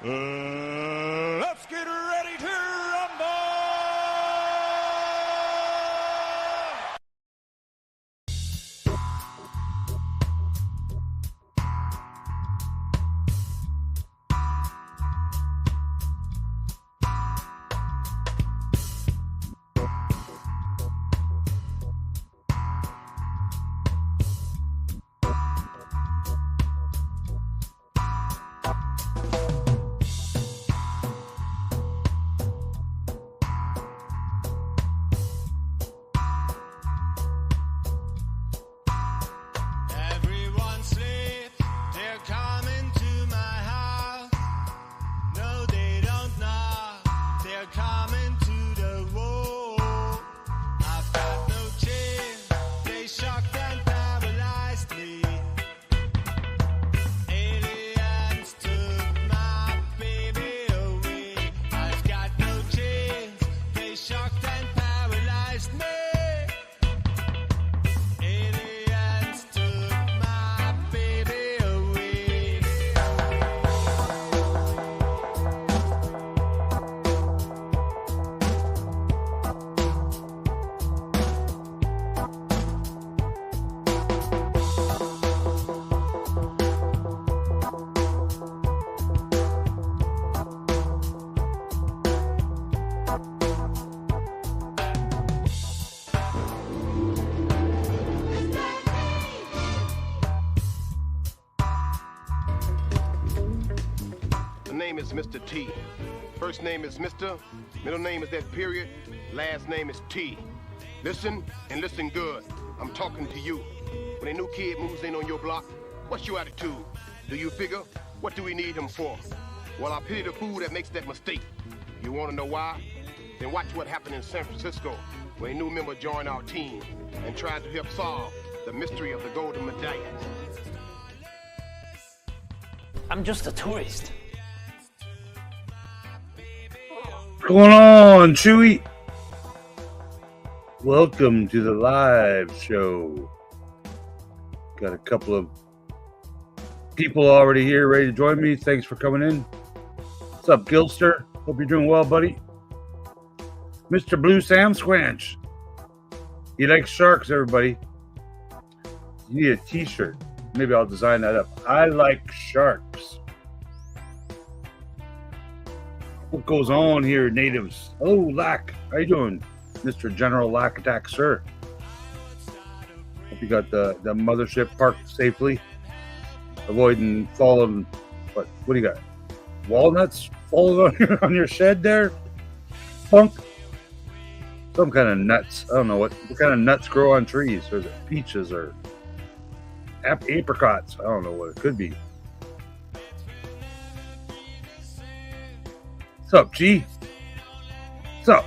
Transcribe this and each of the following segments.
Let's get ready to rumble! Is Mr. T. First name is Mr. Middle name is that period. Last name is T. Listen and listen good. I'm talking to you. When a new kid moves in on your block, what's your attitude? Do you figure, what do we need him for? Well, I pity the fool that makes that mistake. You want to know why? Then watch what happened in San Francisco when a new member joined our team and tried to help solve the mystery of the golden medallions. I'm just a tourist. What's going on, Chewy? Welcome to the live show. Got a couple of people already here ready to join me. Thanks for coming in. What's up, Gilster? Hope you're doing well, buddy. Mr. Blue Sam Squanch. He likes sharks, everybody. You need a t-shirt. Maybe I'll design that up. I like sharks. What goes on here, natives? Oh, Lack. How you doing, Mr. General Lack Attack, sir? Hope you got the mothership parked safely. Avoiding falling. What do you got? Walnuts falling on your shed there? Punk? Some kind of nuts. I don't know what kind of nuts grow on trees. Or is it peaches or apricots? I don't know what it could be. What's up, G? What's up?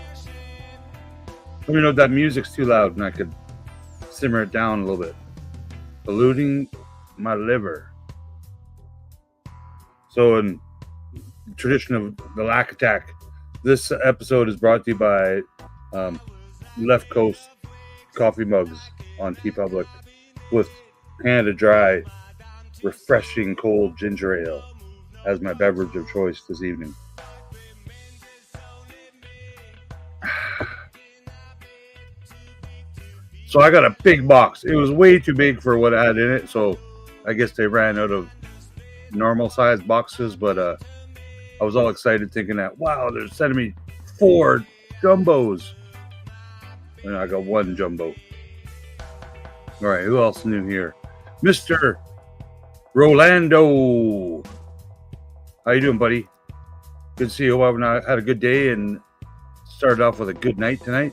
Let me know if that music's too loud and I could simmer it down a little bit. Polluting my liver. So in tradition of the Lack Attack, this episode is brought to you by Left Coast coffee mugs on TeePublic with Canada Dry refreshing cold ginger ale as my beverage of choice this evening. So I got a big box. It was way too big for what I had in it, so I guess they ran out of normal size boxes, but I was all excited thinking that, wow, they're sending me 4 jumbos. And I got 1 jumbo. All right, who else new here? Mr. Rolando. How you doing, buddy? Good to see you. Hope I had a good day and started off with a good night tonight.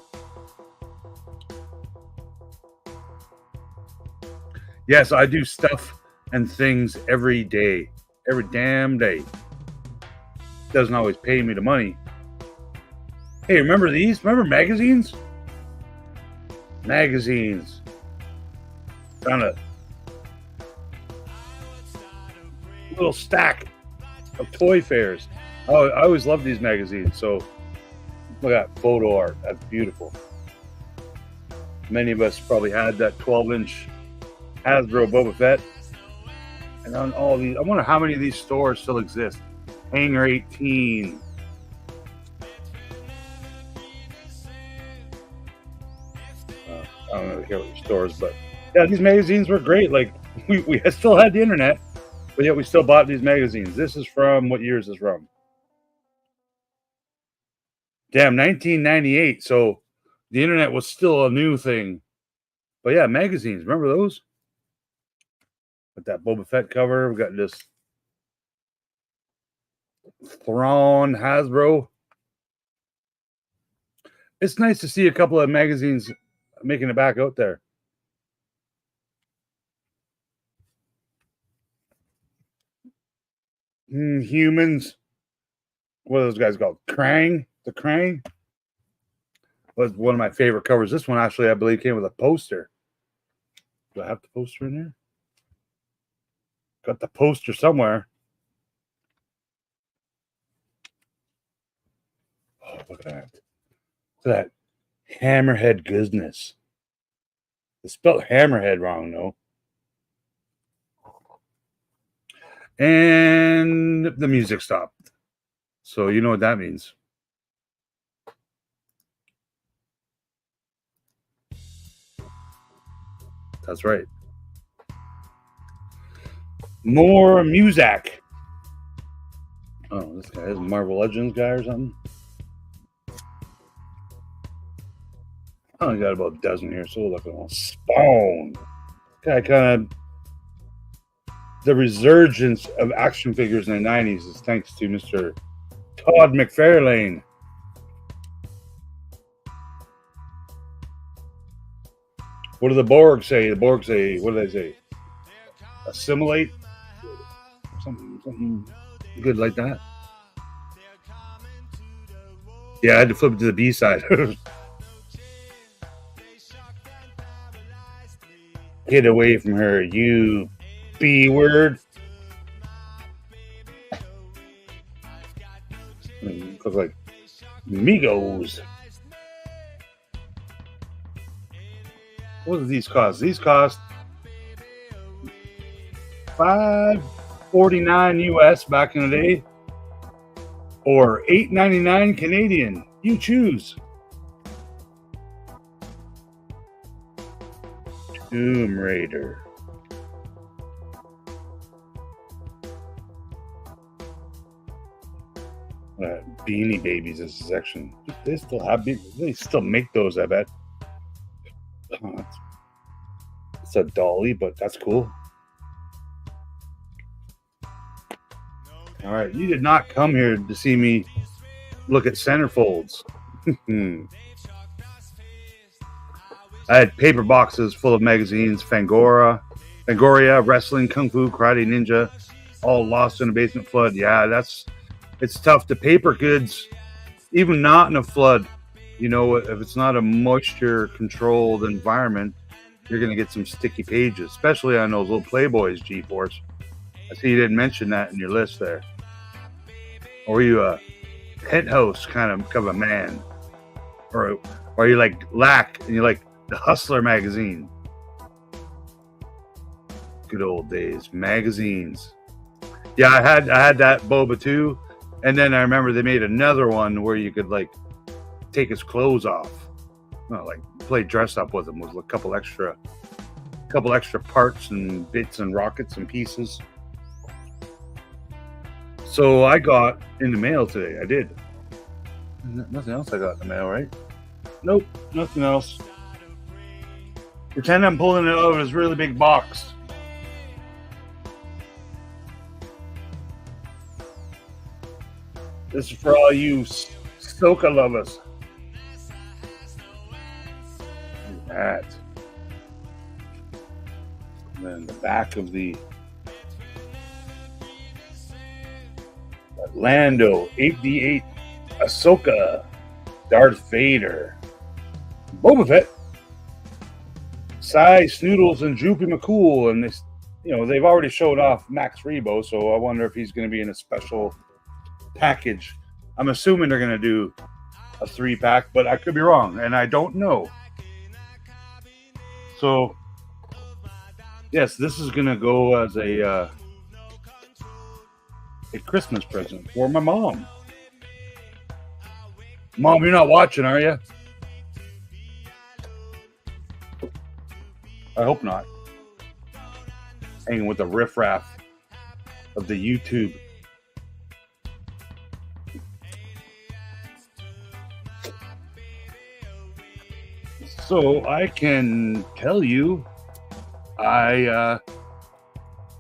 Yes, I do stuff and things every day. Every damn day. Doesn't always pay me the money. Hey, remember these? Remember magazines? Magazines. Found a little stack of toy fairs. Oh, I always loved these magazines. So look at that photo art. That's beautiful. Many of us probably had that 12-inch Hasbro Boba Fett. And on all these, I wonder how many of these stores still exist. Hangar 18. I don't know here with the stores, but yeah, these magazines were great. Like we still had the internet, but yet we still bought these magazines. This is from what year is this from? Damn, 1998. So the internet was still a new thing. But yeah, magazines. Remember those? With that Boba Fett cover, we got this Thrawn Hasbro. It's nice to see a couple of magazines making it back out there. Humans. What are those guys called? Krang? The Krang? Was one of my favorite covers. This one actually, I believe, came with a poster. Do I have the poster in there? Got the poster somewhere. Oh, look at that. Look at that hammerhead goodness. They spelled hammerhead wrong, though. And the music stopped. So you know what that means. That's right. More music. Oh, this guy is a Marvel Legends guy or something. I only got about a dozen here, so we'll look at all. Spawn. Guy kind of. The resurgence of action figures in the 90s is thanks to Mr. Todd McFarlane. What do the Borg say? The Borg say, what do they say? Assimilate? Something good like that. Yeah, I had to flip it to the B side. Get away from her, you B word. Look like Migos. What do these cost? These cost $5.49 US back in the day, or $8.99 Canadian. You choose. Tomb Raider. Beanie Babies is a section. They still have. They still make those, I bet. Oh, it's a dolly, but that's cool. All right, you did not come here to see me look at centerfolds. I had paper boxes full of magazines, Fangoria, Wrestling, Kung Fu, Karate Ninja, all lost in a basement flood. Yeah, it's tough to paper goods, even not in a flood. You know, if it's not a moisture-controlled environment, you're going to get some sticky pages, especially on those little Playboys, G-Force. I see you didn't mention that in your list there. Or are you a penthouse kind of a man? Or are you like Lack and you like the Hustler magazine? Good old days. Magazines. Yeah, I had that Boba too. And then I remember they made another one where you could like take his clothes off. Well, like play dress up with him with a couple extra parts and bits and rockets and pieces. So I got in the mail today. I did. Nothing else I got in the mail, right? Nope, nothing else. Pretend I'm pulling it out of this really big box. This is for all you Ahsoka lovers. Look at that. And then the back of the Lando 8D8 Ahsoka, Darth Vader, Boba Fett, Cy Snoodles, and Droopy McCool. And this, you know, they've already showed off Max Rebo, so I wonder if he's going to be in a special package. I'm assuming they're going to do a 3-pack, but I could be wrong, and I don't know. So, yes, this is going to go as a a Christmas present for my mom. Mom, you're not watching, are you? I hope not. Hanging with the riffraff of the YouTube. So I can tell you, I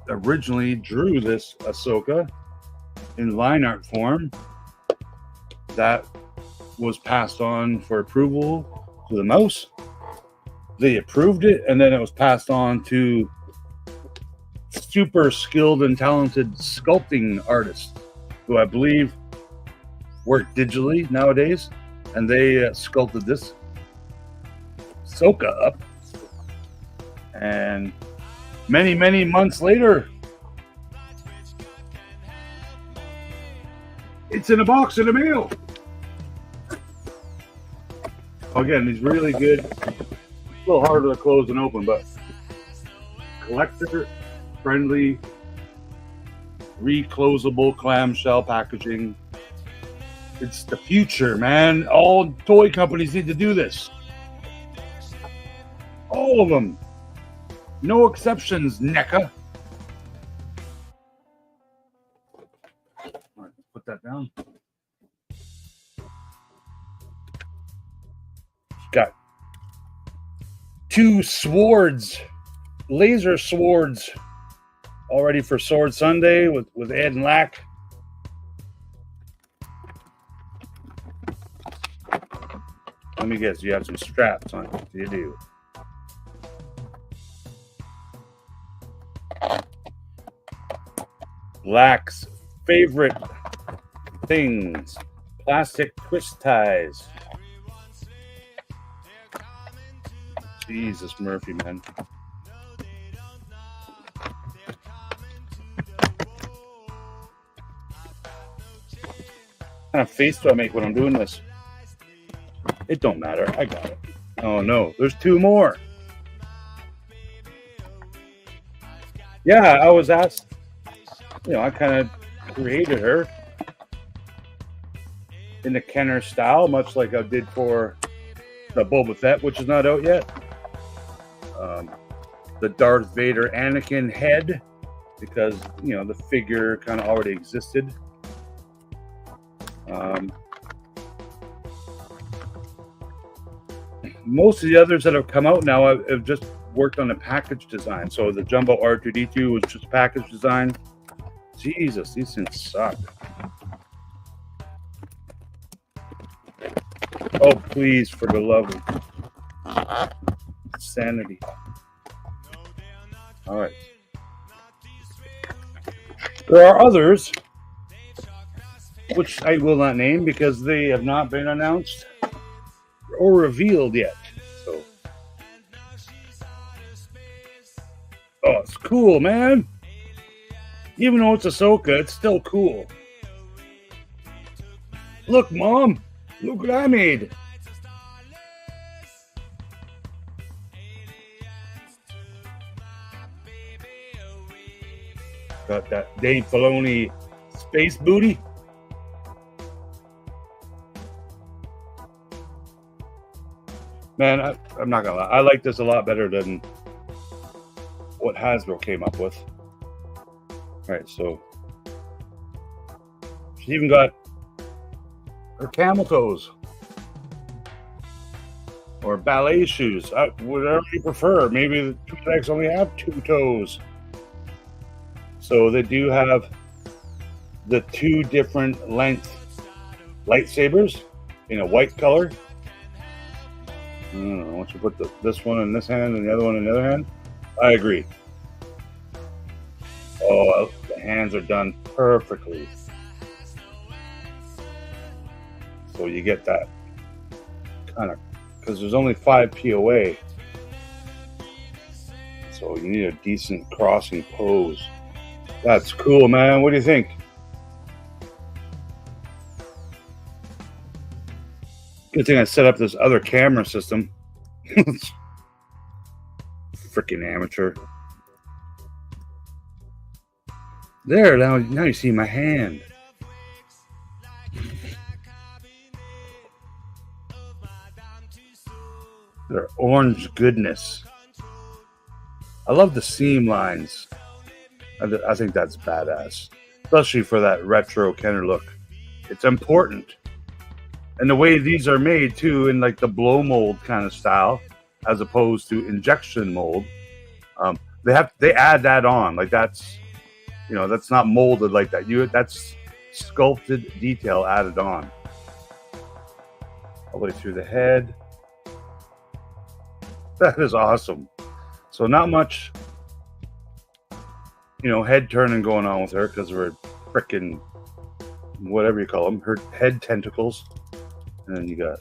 originally drew this Ahsoka in line art form. That was passed on for approval to the mouse. They approved it, and then it was passed on to super skilled and talented sculpting artists who I believe work digitally nowadays, and they sculpted this Ahsoka up. And many, many months later, it's in a box in the mail. Again, it's really good. A little harder to close and open, but collector friendly, reclosable clamshell packaging. It's the future, man. All toy companies need to do this. All of them. No exceptions, NECA. All right, put that down. Got 2 swords, laser swords, all ready for Sword Sunday with Ed and Lack. Let me guess, you have some straps on it. You do. Lack's favorite things, plastic twist ties. Jesus, Murphy, man. What kind of face do I make when I'm doing this? It don't matter. I got it. Oh, no. There's 2 more. Yeah, I was asked. I kind of created her in the Kenner style, much like I did for the Boba Fett, which is not out yet. The Darth Vader Anakin head, because the figure kind of already existed. Most of the others that have come out now have just worked on a package design. So the Jumbo R2D2 was just package design. Jesus, these things suck. Oh, please, for the love of sanity. All right. There are others, which I will not name because they have not been announced or revealed yet. So, oh, it's cool, man. Even though it's Ahsoka, it's still cool. Look, Mom. Look what I made. Got that Dave Filoni space booty. Man, I'm not gonna lie. I like this a lot better than what Hasbro came up with. All right, so she's even got her camel toes or ballet shoes, whatever you prefer. Maybe the 2X only have 2 toes. So they do have the 2 different length lightsabers in a white color. I don't know, once you put this one in this hand and the other one in the other hand, I agree. Oh, the hands are done perfectly. So you get that kind of, because there's only 5 POA. So you need a decent crossing pose. That's cool, man. What do you think? Good thing I set up this other camera system. Freaking amateur. There, now you see my hand. They're orange goodness. I love the seam lines. I think that's badass, especially for that retro Kenner look. It's important. And the way these are made too, in like the blow mold kind of style, as opposed to injection mold, they add that on. Like that's not molded like that. That's sculpted detail added on. All the way through the head. That is awesome. So not much, head turning going on with her because of her frickin' whatever you call them, her head tentacles. And then you got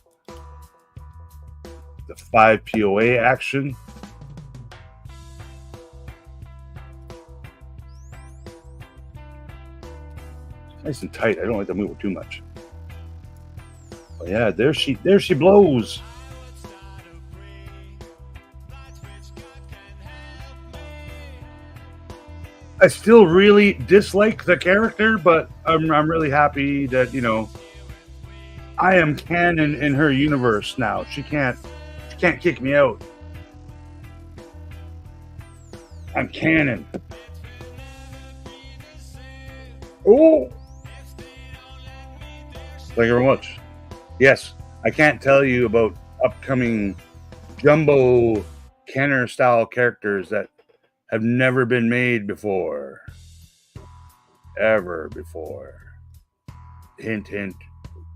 the 5 POA action. Nice and tight. I don't like to move it too much. But yeah, there she blows. I still really dislike the character, but I'm really happy that, I am canon in her universe now. She can't kick me out. I'm canon. Oh! Thank you very much. Yes, I can't tell you about upcoming jumbo Kenner style characters that have never been made before. Ever before. Hint, hint.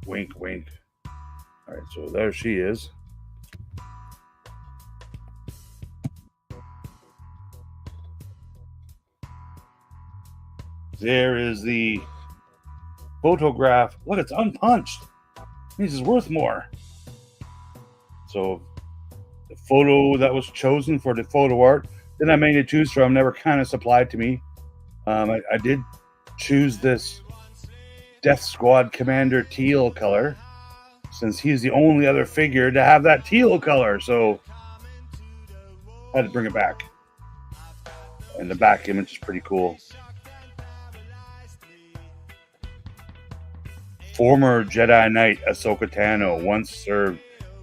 Wink, wink. All right, so there she is. There is the photograph. Look, it's unpunched. This is worth more. So the photo that was chosen for the photo art, then I made to choose from, never kind of supplied to me. I did choose this Death Squad Commander teal color, since he's the only other figure to have that teal color, so I had to bring it back. And the back image is pretty cool. Former Jedi Knight Ahsoka Tano once served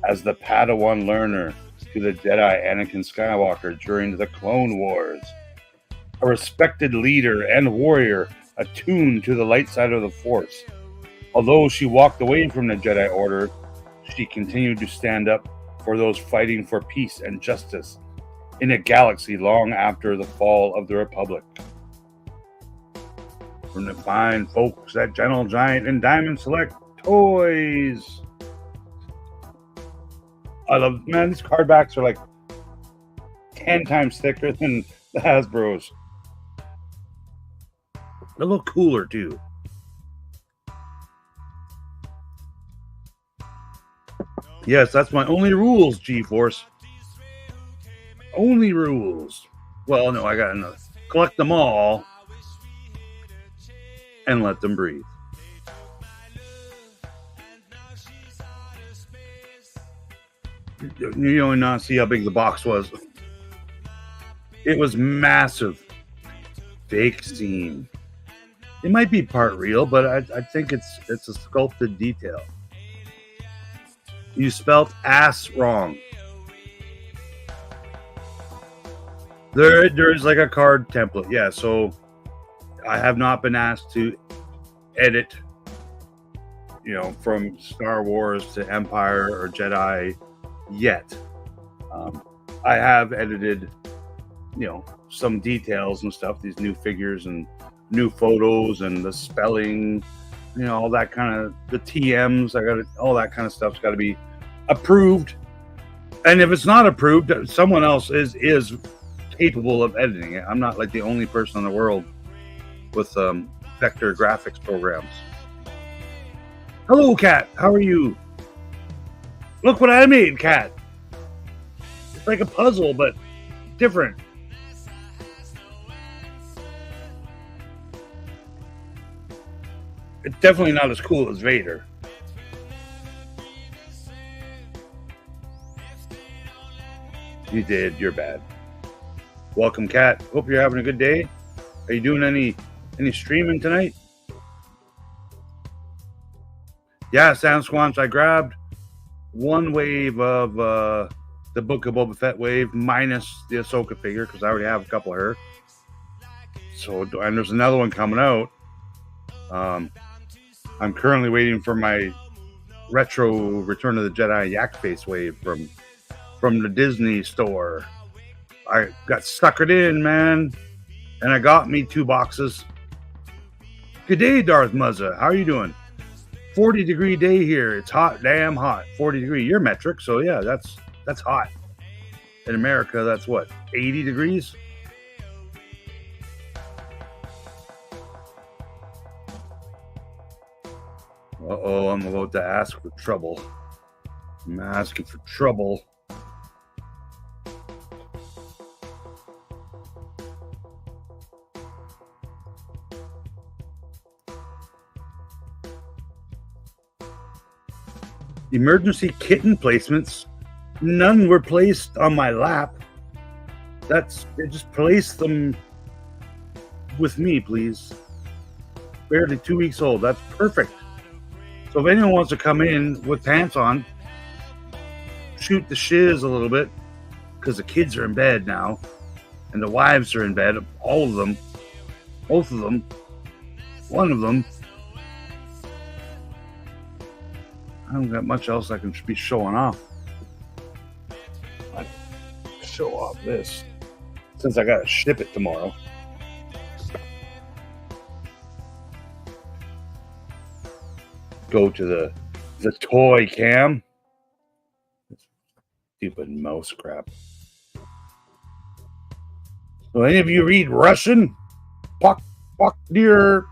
as the Padawan learner to the Jedi Anakin Skywalker during the Clone Wars. A respected leader and warrior attuned to the light side of the Force. Although she walked away from the Jedi Order, she continued to stand up for those fighting for peace and justice in a galaxy long after the fall of the Republic. From the fine folks at Gentle Giant and Diamond Select Toys. I love, man, these card backs are like 10 times thicker than the Hasbro's. A little cooler too. Yes, that's my only rules, G-Force. Only rules. Well, no, I got another. Collect them all and let them breathe. You don't not see how big the box was. It was massive. Fake seam. It might be part real, but I think it's a sculpted detail. You spelt ass wrong. There's like a card template. Yeah, so I have not been asked to edit, from Star Wars to Empire or Jedi yet. I have edited, some details and stuff, these new figures and new photos and the spelling, all that kind of, the TMs, all that kind of stuff's got to be approved. And if it's not approved, someone else is capable of editing it. I'm not like the only person in the world with vector graphics programs. Hello, Cat. How are you? Look what I made, Cat. It's like a puzzle, but different. It's definitely not as cool as Vader. You did. You're bad. Welcome, Cat. Hope you're having a good day. Are you doing Any streaming tonight? Yeah, Sound Squanch. I grabbed one wave of the Book of Boba Fett wave minus the Ahsoka figure because I already have a couple of her. So, and there's another one coming out. I'm currently waiting for my retro Return of the Jedi Yak Face wave from the Disney store. I got suckered in, man, and I got me 2 boxes. Good day, Darth Muzza. How are you doing? 40-degree day here. It's hot, damn hot. 40-degree. You're metric, so yeah, that's hot. In America, that's what, 80 degrees? Uh-oh, I'm about to ask for trouble. I'm asking for trouble. Emergency kitten placements. None were placed on my lap. They just placed them with me, please. Barely 2 weeks old. That's perfect. So if anyone wants to come in with pants on, shoot the shiz a little bit, because the kids are in bed now, and the wives are in bed, all of them, both of them, one of them. I don't got much else I can be showing off. I show off this since I gotta ship it tomorrow. Go to the toy cam. Stupid mouse crap. So any of you read Russian? Fuck dear.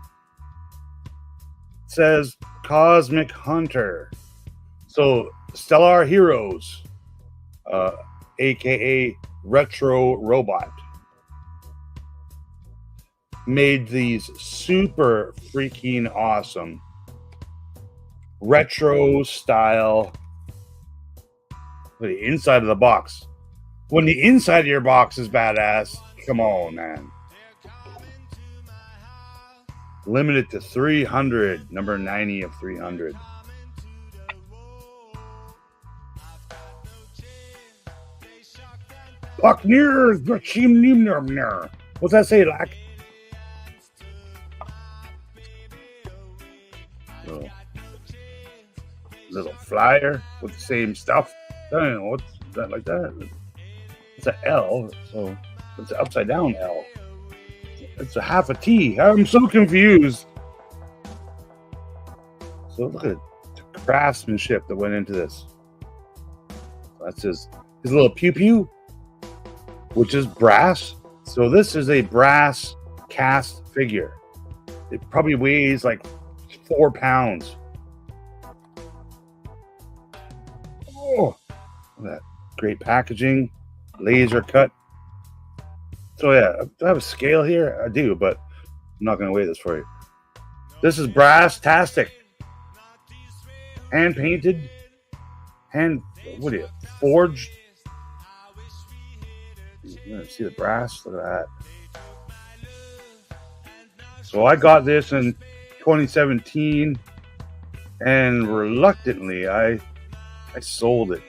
Says Cosmic Hunter. So Stellar Heroes, aka Retro Robot, made these super freaking awesome retro style. The inside of the box. When the inside of your box is badass, come on, man. Limited to 300, number 90 of 300. What's that say, Lack? Little flyer with the same stuff. I don't know, what's that like that? It's an L, so it's an upside down L. It's a half a T. I'm so confused. So look at the craftsmanship that went into this. That's his little pew pew, which is brass. So this is a brass cast figure. It probably weighs like 4 pounds. Oh, look at that. Great packaging, laser cut. So yeah, do I have a scale here? I do, but I'm not going to weigh this for you. This is brass-tastic. Hand painted. What are you, forged? See the brass? Look at that. So I got this in 2017, and reluctantly, I sold it.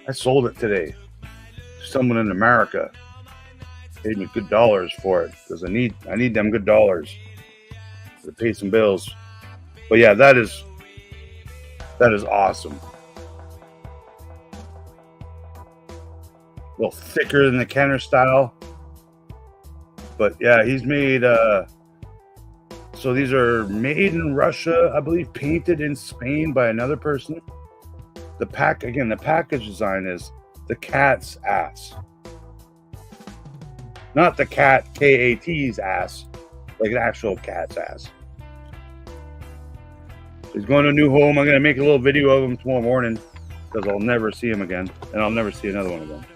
I sold it today to someone in America. Paid me good dollars for it because I need them good dollars to pay some bills. But yeah, that is awesome. A little thicker than the Kenner style. But yeah, he's made so these are made in Russia, I believe, painted in Spain by another person. The package design is the cat's ass. Not the cat, K-A-T's ass, like an actual cat's ass. He's going to a new home. I'm going to make a little video of him tomorrow morning because I'll never see him again, and I'll never see another one again.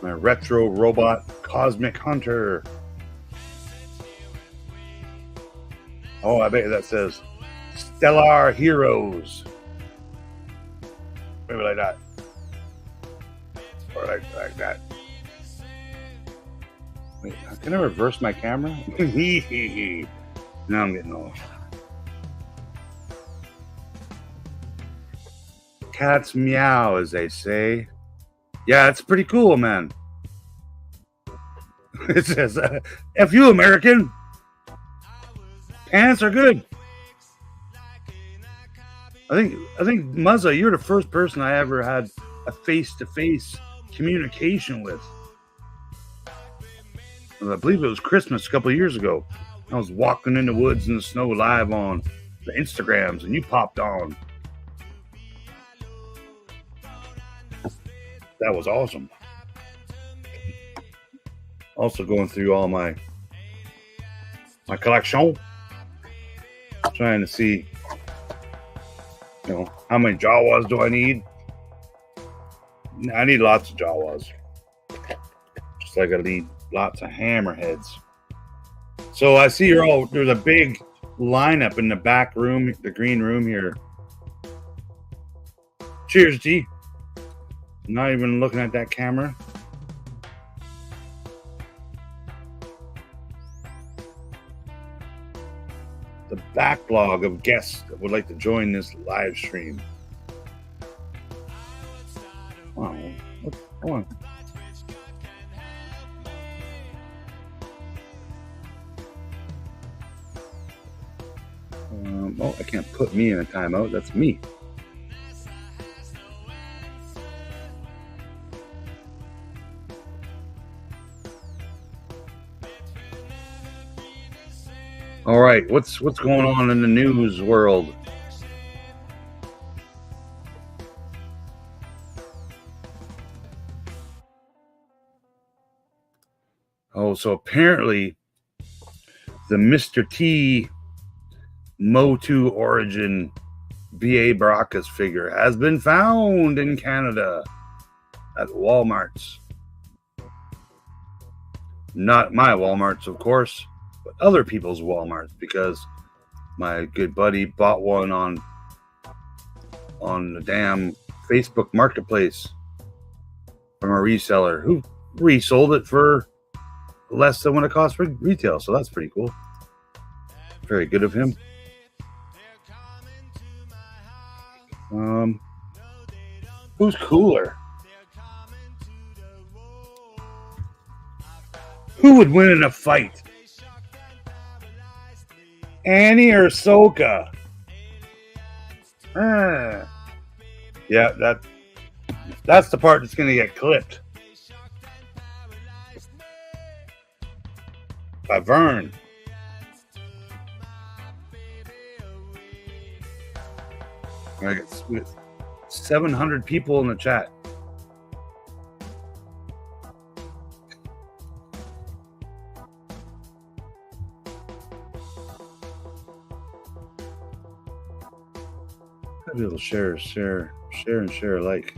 My retro robot Cosmic Hunter. Oh, I bet you that says Stellar Heroes. Maybe like that. Or like that. Wait, can I reverse my camera? Now I'm getting old. Cats meow, as they say. Yeah, it's pretty cool, man. It says, F you, American. Pants are good. I think Muzza, you're the first person I ever had a face-to-face communication with. I believe it was Christmas a couple of years ago. I was walking in the woods in the snow live on the Instagrams, and you popped on. That was awesome. Also going through all my collection, trying to see, how many Jawas do I need? I need lots of Jawas, just like I need lots of hammerheads. So I see there's a big lineup in the back room, the green room here. Cheers, G. Not even looking at that camera. The backlog of guests that would like to join this live stream. Wow. What's going on? Oh, I can't put me in a timeout. That's me. All right, what's going on in the news world? Oh, so apparently the Mr. T Motu origin B.A. Baracus figure has been found in Canada at Walmarts. Not my Walmarts, of course, but other people's Walmarts, because my good buddy bought one on the damn Facebook Marketplace from a reseller who resold it for less than what it cost for retail. So that's pretty cool. Very good of him. Who's cooler? Who would win in a fight? Annie or Ahsoka? Yeah, that's the part that's going to get clipped. By Vern. All right, with 700 people in the chat. Maybe it'll share alike.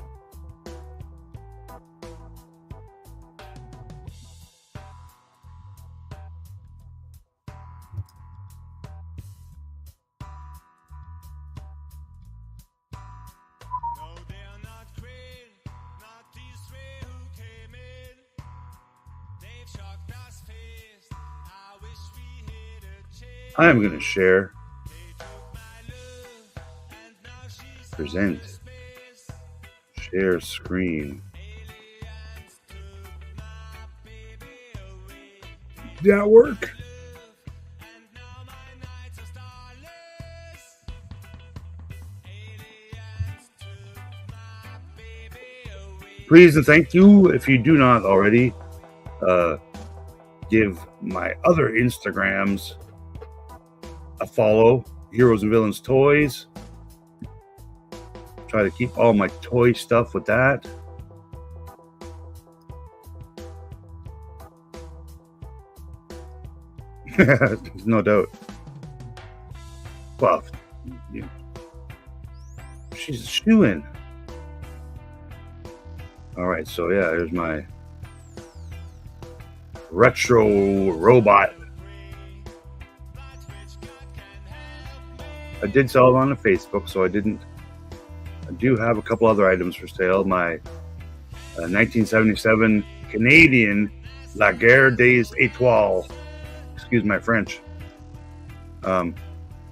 I am going to share. Present. Share screen. Did that work? Please and thank you, if you do not already, give my other Instagrams a follow. Heroes and Villains Toys. Try to keep all my toy stuff with that. No doubt. Well, she's a shoo-in. All right, so yeah, here's my retro robot. I did sell it on the Facebook, so I do have a couple other items for sale. My 1977 Canadian La Guerre des Étoiles. Excuse my French.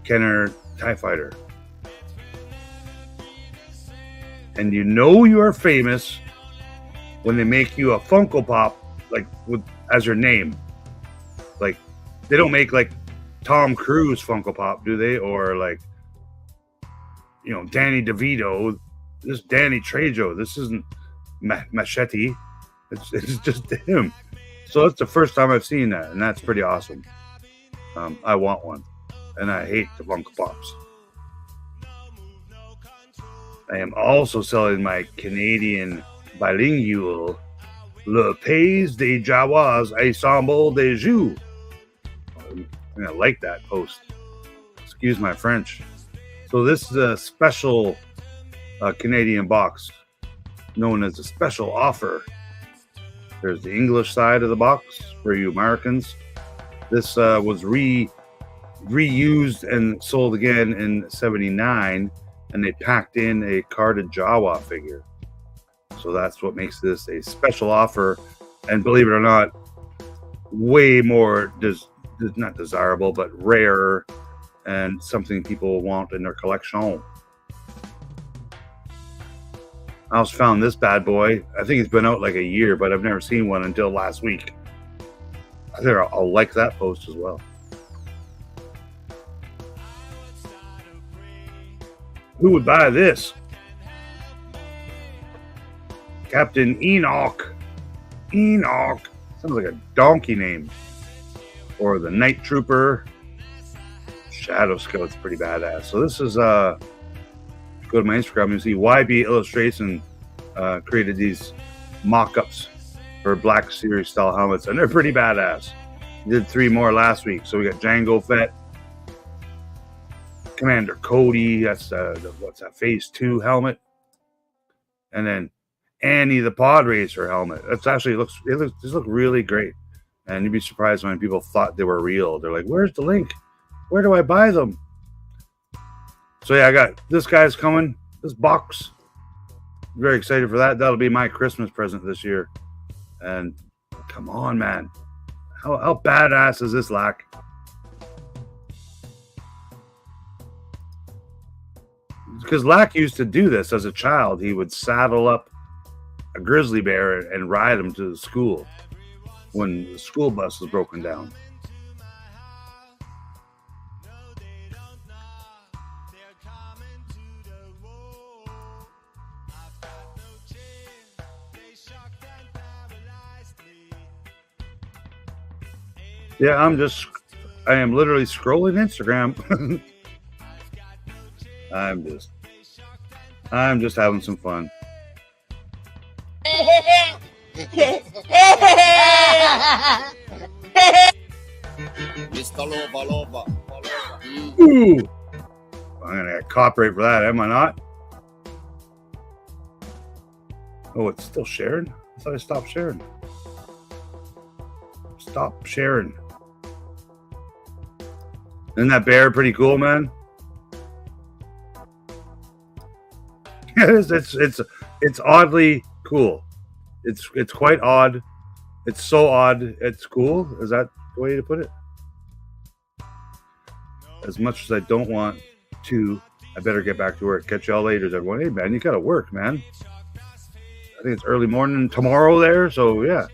Kenner TIE Fighter. And you know you are famous when they make you a Funko Pop like as your name. Like they don't make like Tom Cruise Funko Pop, do they? Or like, you know, Danny DeVito. This is Danny Trejo. This isn't Machete. It's just him. So that's the first time I've seen that, and that's pretty awesome. I want one, and I hate the Funko Pops. I am also selling my Canadian bilingual Le Pays des Jawas Ensemble des Jeux. I'm gonna like that post. Excuse my French. So this is a special Canadian box known as a special offer. There's the English side of the box for you Americans. This was reused and sold again in '79, and they packed in a carded Jawa figure. So that's what makes this a special offer. And believe it or not, way more not desirable, but rare, and something people want in their collection. I also found this bad boy. I think it's been out like a year, but I've never seen one until last week. I think I'll like that post as well. Who would buy this? Captain Enoch. Enoch. Sounds like a donkey name. Or the Night Trooper. Shadow Scout's pretty badass. So this is go to my Instagram and see YB Illustration created these mock-ups for Black Series style helmets, and they're pretty badass. We did 3 more last week. So we got Jango Fett, Commander Cody, that's what's that, Phase 2 helmet, and then Annie the Pod Racer helmet. That's actually looks really great, and you'd be surprised when people thought they were real. They're like, "Where's the link? Where do I buy them?" So yeah, I got this guy's coming. This box, very excited for that. That'll be my Christmas present this year. And come on, man, how badass is this lack? Because Lack used to do this as a child. He would saddle up a grizzly bear and ride him to the school when the school bus was broken down. Yeah, I am literally scrolling Instagram. I'm just having some fun. Ooh, I'm gonna get copyright for that, am I not? Oh, it's still sharing? I thought I stopped sharing. Stop sharing. Isn't that bear pretty cool, man? It's oddly cool. It's quite odd. It's so odd. It's cool. Is that the way to put it? As much as I don't want to, I better get back to work. Catch y'all later, everyone. Hey, man, you gotta work, man. I think it's early morning tomorrow there, so yeah.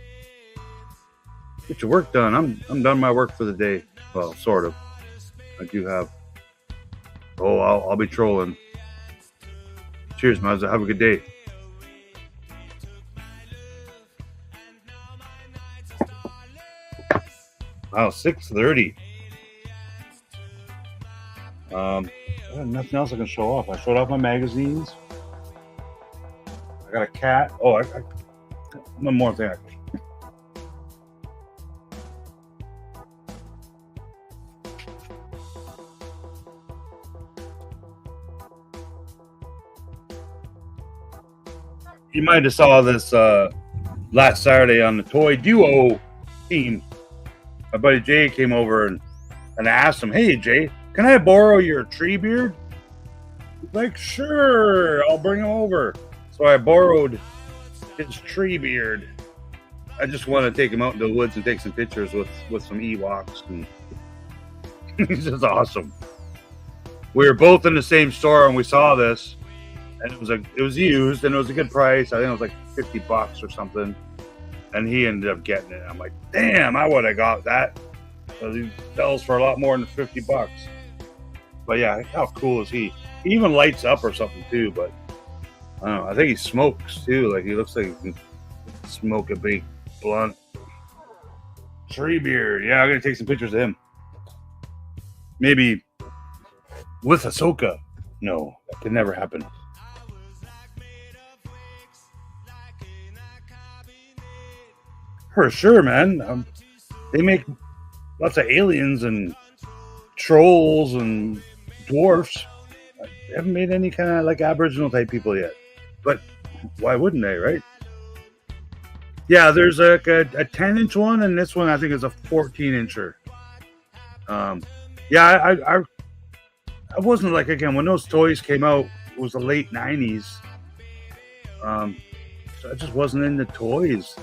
Get your work done. I'm done my work for the day. Well, sort of. I do have. Oh, I'll be trolling. Cheers, Mazda. Have a good day. Wow, 6:30. I have nothing else I can show off. I showed off my magazines. I got a cat. Oh, one more thing. You might have saw this last Saturday on the Toy Duo team. My buddy Jay came over and I asked him, "Hey Jay, can I borrow your tree beard?" He's like, "Sure, I'll bring him over." So I borrowed his tree beard. I just want to take him out in the woods and take some pictures with some Ewoks, and he's just awesome. We were both in the same store and we saw this, and it was used and it was a good price. I think it was like $50 or something, and he ended up getting it. I'm like, damn, I would have got that. So he sells for a lot more than $50. But yeah, how cool is he? He even lights up or something too. But I don't know. I think he smokes too. Like he looks like he can smoke a big blunt. Tree beard. Yeah, I'm gonna take some pictures of him. Maybe with Ahsoka. No, that could never happen. For sure, man. They make lots of aliens and trolls and dwarfs. They haven't made any kind of like Aboriginal type people yet. But why wouldn't they, right? Yeah, there's like a 10-inch one, and this one I think is a 14-incher. Yeah, I wasn't like, again, when those toys came out, it was the late 90s. So I just wasn't into toys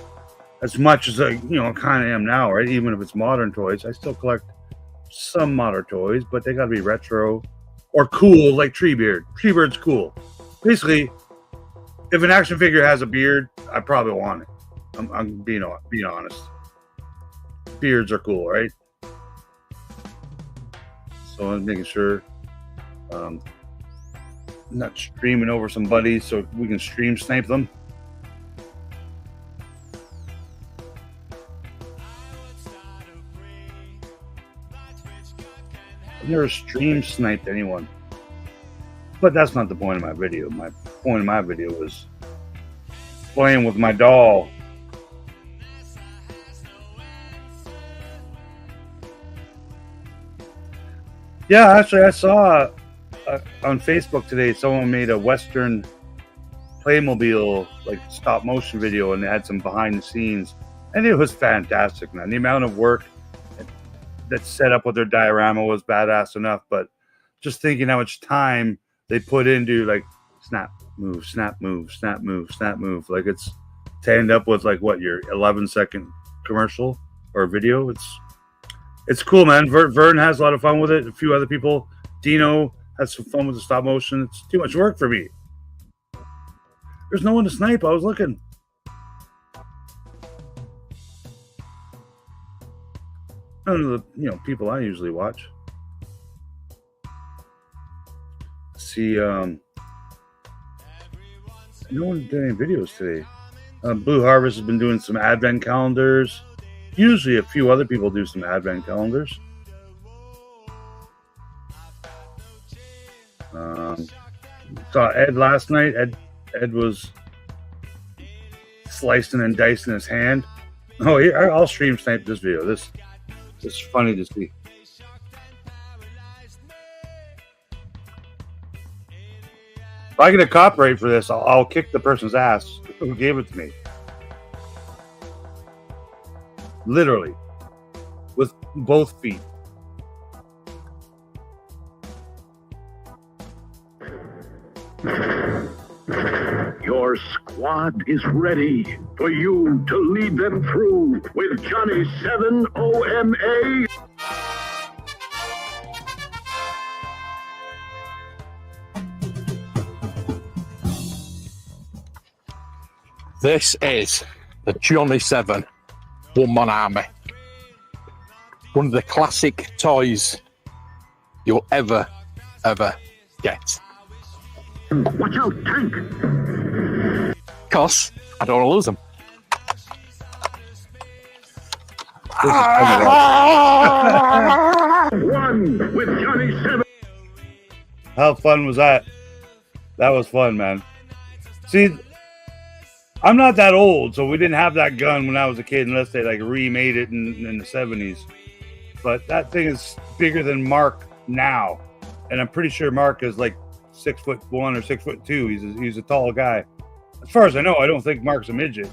as much as I, kind of am now, right? Even if it's modern toys, I still collect some modern toys, but they got to be retro or cool, like Treebeard. Treebeard's cool. Basically, if an action figure has a beard, I probably want it. I'm being honest. Beards are cool, right? So I'm making sure not streaming over some buddies so we can stream snipe them. I've never stream sniped anyone. But that's not the point of my video. My point of my video was playing with my doll. Yeah, actually, I saw on Facebook today someone made a Western Playmobil like stop motion video, and they had some behind the scenes, and it was fantastic, man. The amount of work that's set up with their diorama was badass enough, but just thinking how much time they put into like snap, move, snap, move, snap, move, snap, move. Like it's to end up with like what, your 11-second commercial or video. It's cool, man. Vern has a lot of fun with it. A few other people. Dino has some fun with the stop motion. It's too much work for me. There's no one to snipe. I was looking. None of the people I usually watch. See, no one did any videos today. Blue Harvest has been doing some advent calendars. Usually a few other people do some advent calendars. Saw Ed last night. Ed was slicing and dicing his hand. Oh, yeah, I'll stream snipe this video. This is funny to see. If I get a copyright for this, I'll kick the person's ass who gave it to me. Literally. With both feet. Your squad is ready for you to lead them through with Johnny 7 OMA. This is the Johnny 7 One-Man Army. One of the classic toys you'll ever get. Watch out, tank! Because I don't want to lose them. One with Johnny 7. How fun was that? That was fun, man. See, I'm not that old, so we didn't have that gun when I was a kid unless they like remade it in the 70s. But that thing is bigger than Mark now. And I'm pretty sure Mark is like 6'1" or 6'2". He's a tall guy. As far as I know, I don't think Mark's a midget.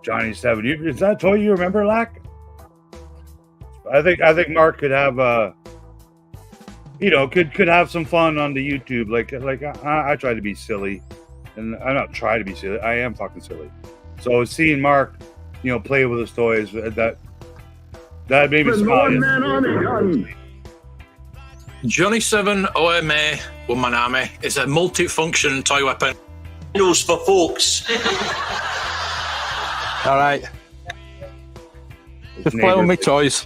Johnny 7. Is that a toy you remember, Lack? I think Mark could have could have some fun on the YouTube. Like I try to be silly, and I not try to be silly. I am fucking silly. So seeing Mark, play with his toys, that made me smile. Johnny 7 OMA Woman Army is a multi-function toy weapon. News for folks. All right. Just play with me toys.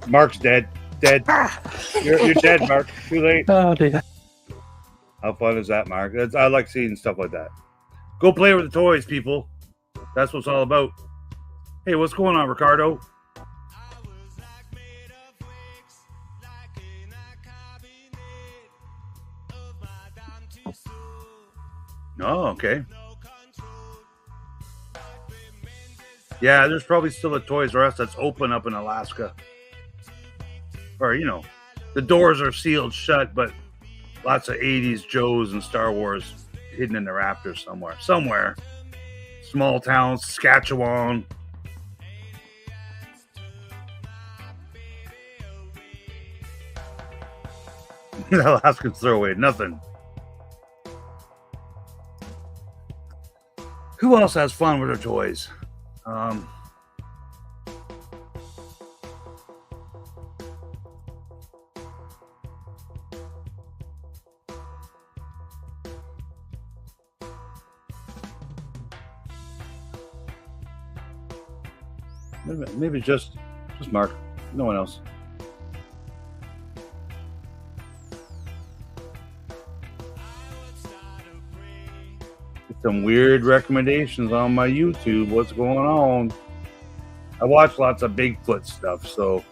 Mark's dead. You're dead, Mark. Too late. Oh dear. How fun is that, Mark? I like seeing stuff like that. Go play with the toys, people. That's what it's all about. Hey, what's going on, Ricardo? Oh, okay. Yeah, there's probably still a Toys R Us that's open up in Alaska. Or, the doors are sealed shut, but lots of 80s Joes and Star Wars hidden in the rafters somewhere. Small town, Saskatchewan. Alaskans throw away nothing. Who else has fun with their toys? Maybe just Mark. No one else. Some weird recommendations on my YouTube. What's going on? I watch lots of Bigfoot stuff, so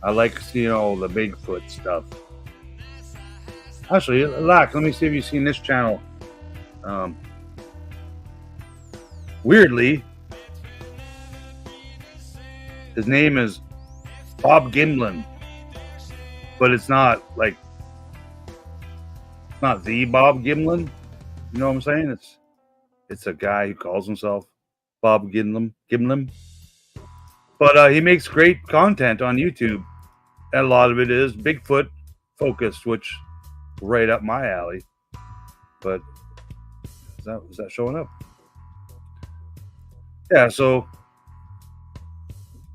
I like seeing all the Bigfoot stuff. Actually, Lack, let me see if you've seen this channel. Weirdly, his name is Bob Gimlin, but it's not the Bob Gimlin. You know what I'm saying? It's a guy who calls himself Bob Gimlin. But he makes great content on YouTube. And a lot of it is Bigfoot focused, which is right up my alley. But is that showing up? Yeah, so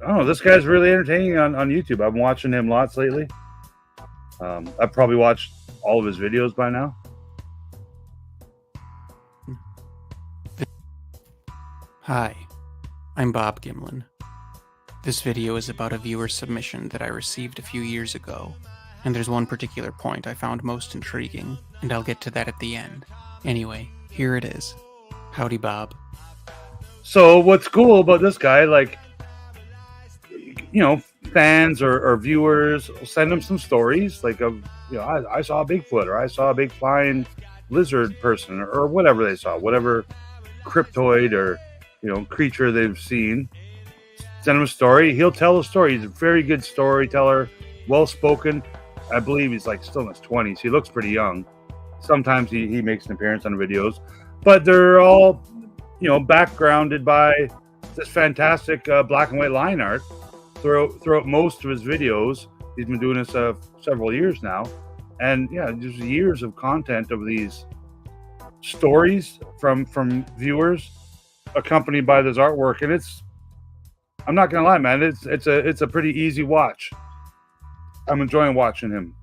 I don't know. This guy's really entertaining on YouTube. I'm watching him lots lately. I've probably watched all of his videos by now. Hi, I'm Bob Gimlin. This video is about a viewer submission that I received a few years ago, and there's one particular point I found most intriguing, and I'll get to that at the end. Anyway, here it is. Howdy, Bob. So what's cool about this guy, fans or viewers will send him some stories I saw a Bigfoot, or I saw a big flying lizard person, or whatever they saw, whatever cryptoid or creature they've seen. Send him a story. He'll tell a story. He's a very good storyteller, well-spoken. I believe he's still in his 20s. He looks pretty young. Sometimes he makes an appearance on videos, but they're all, backgrounded by this fantastic black and white line art throughout most of his videos. He's been doing this several years now, and there's years of content of these stories from viewers, accompanied by this artwork, and I'm not gonna lie, man, it's a pretty easy watch. I'm enjoying watching him.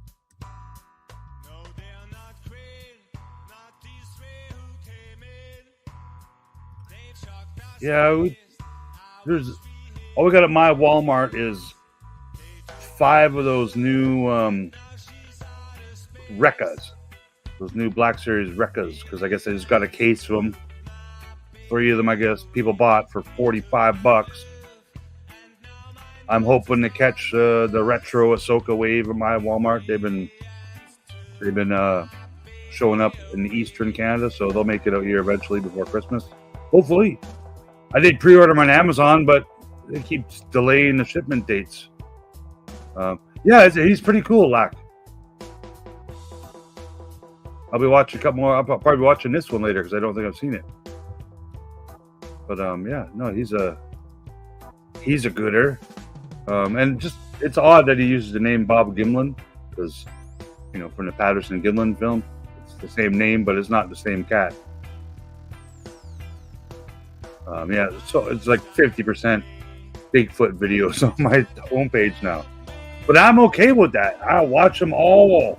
Yeah, all we got at my Walmart is 5 of those new Rekkas, those new Black Series Rekkas, because I guess I just got a case of them. 3 of them, I guess, people bought for $45. I'm hoping to catch the retro Ahsoka wave at my Walmart. They've been showing up in Eastern Canada, so they'll make it out here eventually before Christmas. Hopefully. I did pre-order them on Amazon, but it keeps delaying the shipment dates. He's pretty cool, Lack. I'll be watching a couple more. I'll probably be watching this one later because I don't think I've seen it. But yeah, no, he's a gooder. And just it's odd that he uses the name Bob Gimlin because, you know, from the Patterson Gimlin film, it's the same name, but it's not the same cat. Yeah, so it's like 50% Bigfoot videos on my homepage now. But I'm okay with that. I watch them all.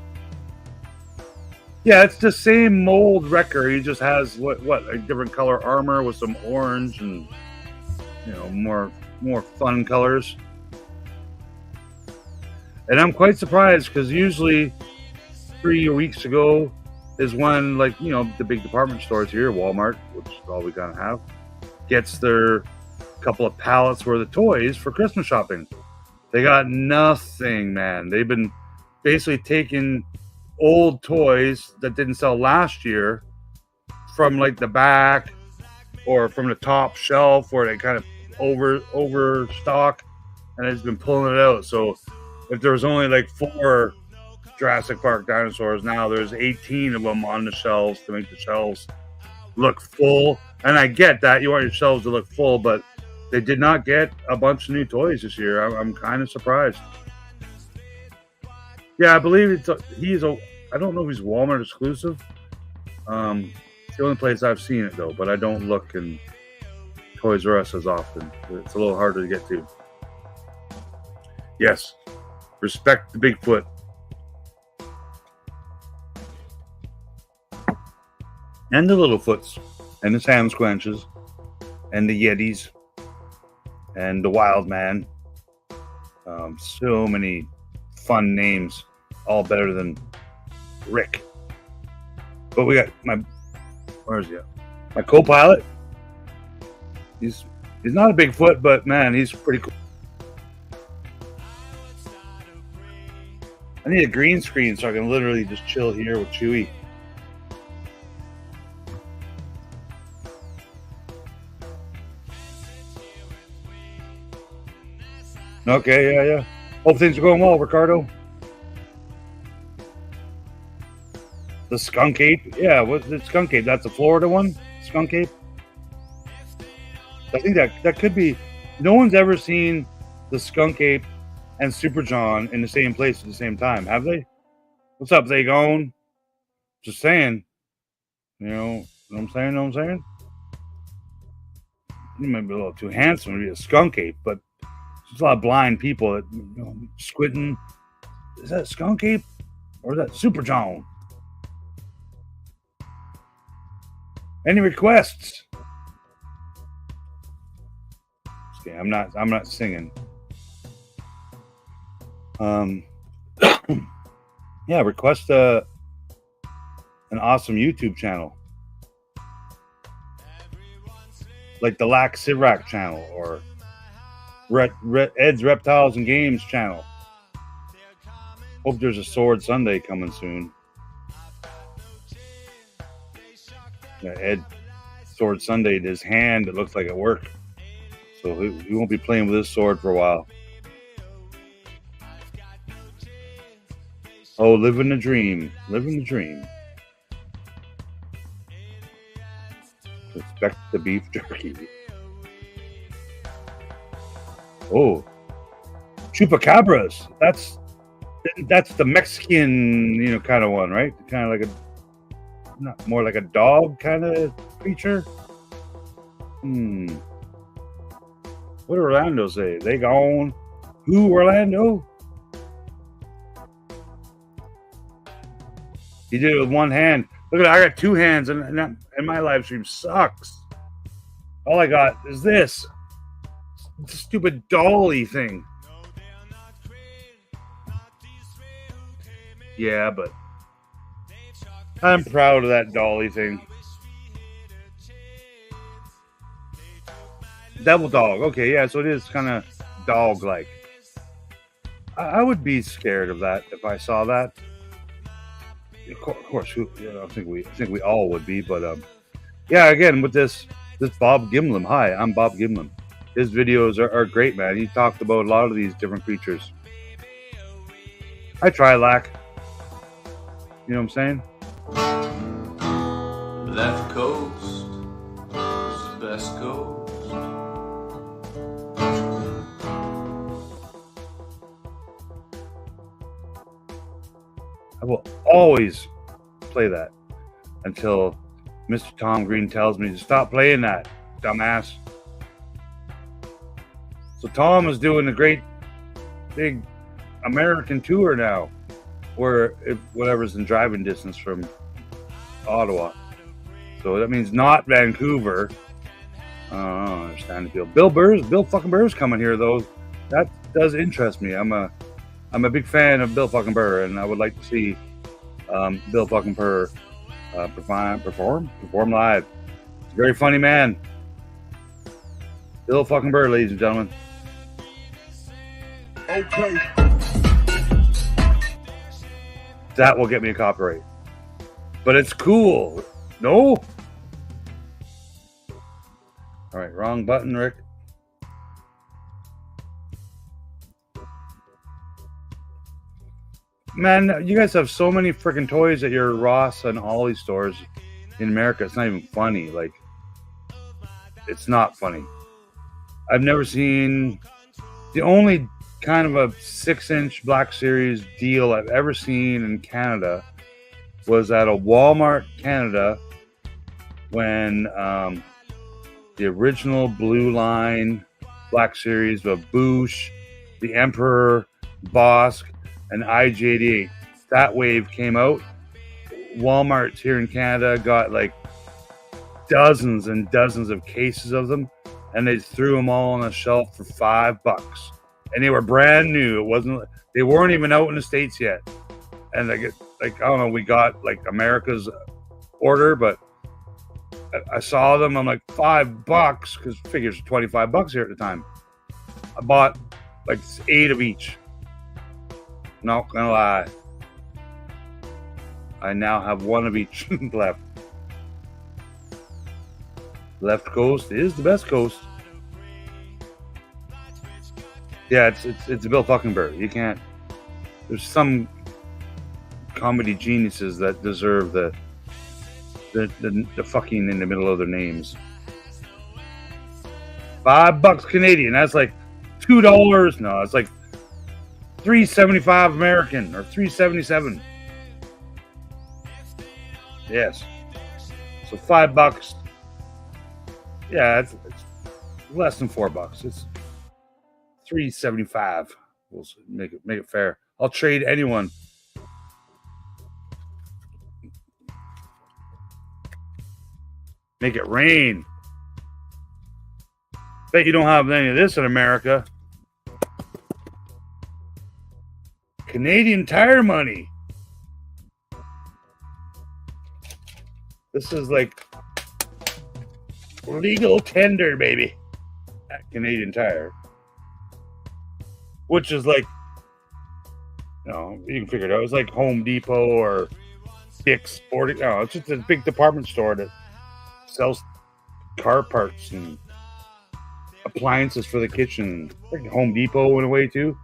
Yeah, it's the same mold wrecker. He just has what a different color armor with some orange and, you know, more fun colors. And I'm quite surprised because usually 3 weeks ago is when, like, you know, the big department stores here, Walmart, which is all we gotta have, gets their couple of pallets worth of toys for Christmas shopping. They got nothing, man. They've been basically taking old toys that didn't sell last year from like the back or from the top shelf where they kind of overstock, and it's been pulling it out. So if there was only like 4 Jurassic Park dinosaurs, now there's 18 of them on the shelves to make the shelves look full. And I get that you want your shelves to look full, but they did not get a bunch of new toys this year. I'm kind of surprised. Yeah, I believe I don't know if he's Walmart exclusive. It's the only place I've seen it though, but I don't look in Toys R Us as often. It's a little harder to get to. Yes, respect the Bigfoot. And the Littlefoots, and the Sasquatches, and the Yetis, and the Wild Man. So many fun names, all better than Rick. But we got where's he at? My co-pilot. He's not a Bigfoot, but man, he's pretty cool. I need a green screen so I can literally just chill here with Chewie. Okay, yeah. Hope things are going well, Ricardo. The Skunk Ape? Yeah, what's the Skunk Ape? That's the Florida one? Skunk Ape? I think that could be. No one's ever seen the Skunk Ape and Super John in the same place at the same time, have they? What's up, they going? Just saying. You know what I'm saying? You might be a little too handsome to be a Skunk Ape, but there's a lot of blind people that, you know, squinting. Is that Skunk Ape or is that Super John? Any requests? Okay, I'm not singing. Yeah, request an awesome YouTube channel, like the Lack Sivrak channel or Ed's Reptiles and Games channel. Hope there's a Sword Sunday coming soon. Yeah, Ed Sword Sunday, his hand, it looks like it worked. So he won't be playing with his sword for a while. Oh, living the dream. Respect the beef jerky. Oh, chupacabras. That's the Mexican, you know, kind of one, right? Kind of like not more like a dog kind of creature. What did Orlando say? They gone? Who, Orlando? He did it with one hand. Look at that. I got 2 hands, and my live stream sucks. All I got is this. It's a stupid dolly thing. Yeah, but I'm proud of that dolly thing. Devil dog. Okay, yeah, so it is kind of dog-like. I would be scared of that if I saw that. Of course, I think we all would be, but yeah. Again, with this Bob Gimlin. Hi, I'm Bob Gimlin. His videos are great, man. He talked about a lot of these different creatures. I try Lack. You know what I'm saying? Left coast is the best coast. I will always play that until Mr. Tom Green tells me to stop playing that, dumbass. So Tom is doing a great big American tour now, where whatever's in driving distance from Ottawa. So that means not Vancouver. I don't understand the deal. Bill fucking Burr's coming here though. That does interest me. I'm a big fan of Bill fucking Burr, and I would like to see Bill fucking Burr perform live. He's a very funny man. Bill fucking Burr, ladies and gentlemen. Okay. That will get me a copyright. But it's cool. No? All right, wrong button, Rick. Man, you guys have so many freaking toys at your Ross and Ollie stores in America. It's not even funny. Like, it's not funny. I've never seen... The only kind of a 6-inch Black Series deal I've ever seen in Canada was at a Walmart Canada when the original Blue Line Black Series of Boosh, the Emperor, Bosk, and IG-88. That wave came out. Walmart's here in Canada got like dozens and dozens of cases of them, and they threw them all on a shelf for $5. And they were brand new. They weren't even out in the States yet. And I don't know, we got like America's order, but I saw them. I'm like, $5 because figures $25 here at the time. I bought like 8 of each. Not gonna lie. I now have 1 of each left. Left coast is the best coast. Yeah, it's Bill fucking Burr. You can't. There's some comedy geniuses that deserve the fucking in the middle of their names. $5 Canadian. That's like $2. No, it's like $3.75 American or $3.77. Yes. So $5. Yeah, it's less than $4. It's $3.75. We'll make it fair. I'll trade anyone. Make it rain. Bet you don't have any of this in America. Canadian Tire money. This is like legal tender, baby. At Canadian Tire. Which is like, you know, you can figure it out. It's like Home Depot or Dick's Sporting. No, it's just a big department store that sells car parts and appliances for the kitchen. Like Home Depot in a way too.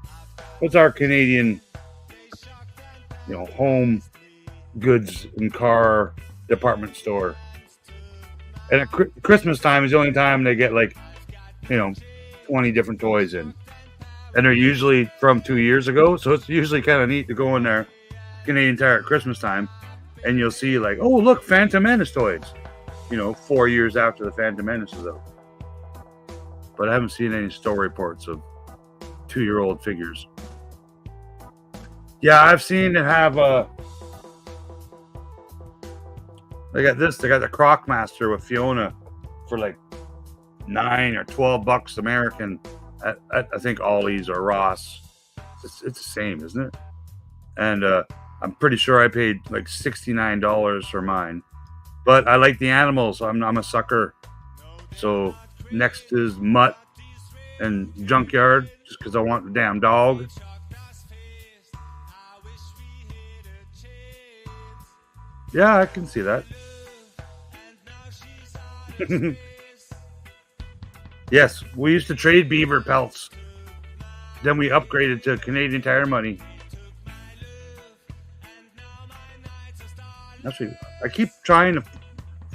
What's our Canadian, home goods and car department store? And at Christmas time is the only time they get 20 different toys in. And they're usually from 2 years ago. So it's usually kind of neat to go in there, Canadian Tire at Christmas time, and you'll see oh, look, Phantom Menace toys. 4 years after the Phantom Menace is out. But I haven't seen any store reports of 2-year-old figures. Yeah, I've seen it have they got this. They got the Croc Master with Fiona for $9 or $12 American. I think Ollie's or Ross. It's the same, isn't it? And I'm pretty sure I paid $69 for mine. But I like the animals. I'm a sucker. So next is Mutt and Junkyard, just because I want the damn dog. Yeah, I can see that. Yes, we used to trade beaver pelts. Then we upgraded to Canadian Tire money. Actually, I keep trying to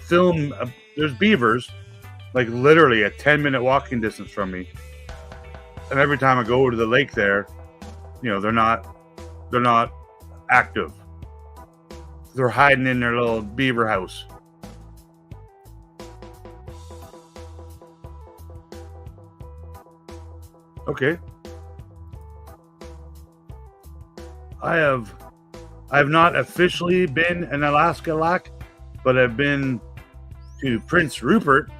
film. There's beavers, like literally a 10-minute walking distance from me. And every time I go to the lake there, you know, they're not active. They're hiding in their little beaver house. Okay. I've not officially been in Alaska Lac, but I've been to Prince Rupert,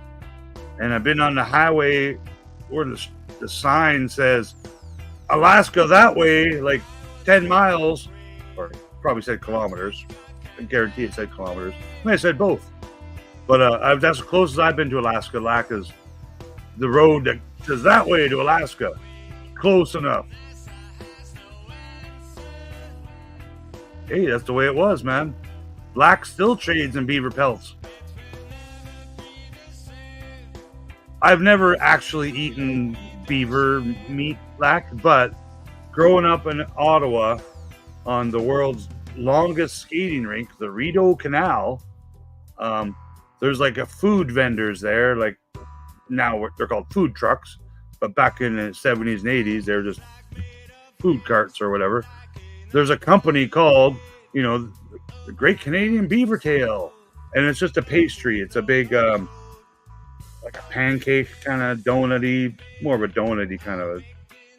and I've been on the highway where the sign says Alaska that way, like 10 miles, or probably said kilometers. I guarantee it said kilometers. I mean, I said both. But that's as close as I've been to Alaska Lac, is the road that says that way to Alaska. Close enough. Hey, that's the way it was, man. Lac still trades in beaver pelts. I've never actually eaten beaver meat, Lac, but growing up in Ottawa on the world's longest skating rink, the Rideau Canal, there's like a food vendors there. Like now they're called food trucks, but back in the 70s and 80s, they're just food carts or whatever. There's a company called, you know, the Great Canadian Beaver Tail, and it's just a pastry. It's a big, like a pancake kind of donut-y, more of a donut-y kind of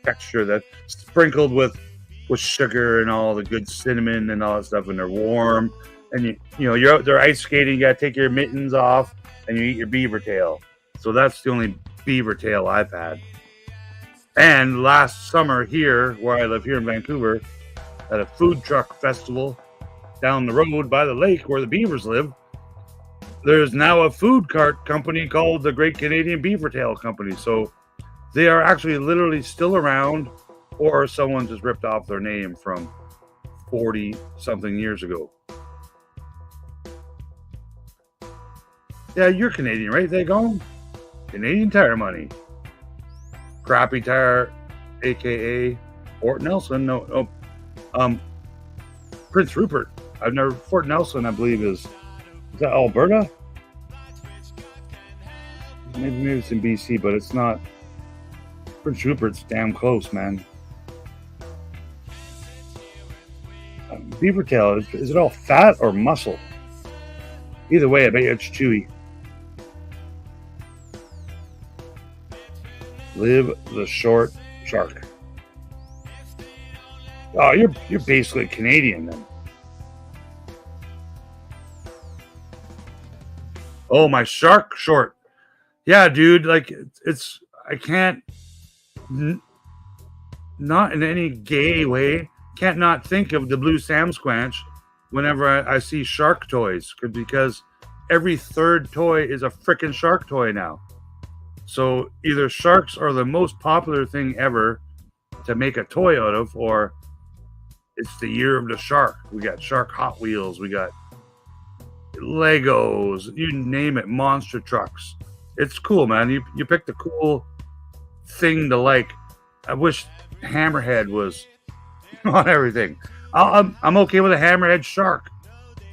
texture that's sprinkled with sugar and all the good cinnamon and all that stuff, and they're warm. And you know, you're out there ice skating, you gotta take your mittens off, and you eat your beaver tail. So that's the only beaver tail I've had. And last summer here, where I live here in Vancouver, at a food truck festival down the road by the lake where the beavers live, there's now a food cart company called the Great Canadian Beaver Tail Company. So they are actually literally still around, or someone just ripped off their name from 40 something years ago. Yeah, you're Canadian, right? They gone? Canadian Tire Money. Crappy Tire, aka Fort Nelson. No. Prince Rupert. I've never. Fort Nelson, I believe, is that Alberta? Maybe it's in BC, but it's not. Prince Rupert's damn close, man. Beaver tail, is it all fat or muscle? Either way, I bet you it's chewy. Live the short shark. Oh, you're basically Canadian then. Oh, my shark short. Yeah, dude, like it's I can't not in any gay way, can't not think of the blue Sam Squanch whenever I see shark toys, because every third toy is a frickin' shark toy now. So either sharks are the most popular thing ever to make a toy out of, or it's the year of the shark. We got shark Hot Wheels, we got Legos, you name it, monster trucks. It's cool, man. You picked a cool thing to like. I wish Hammerhead was on everything. I'm okay with a Hammerhead shark.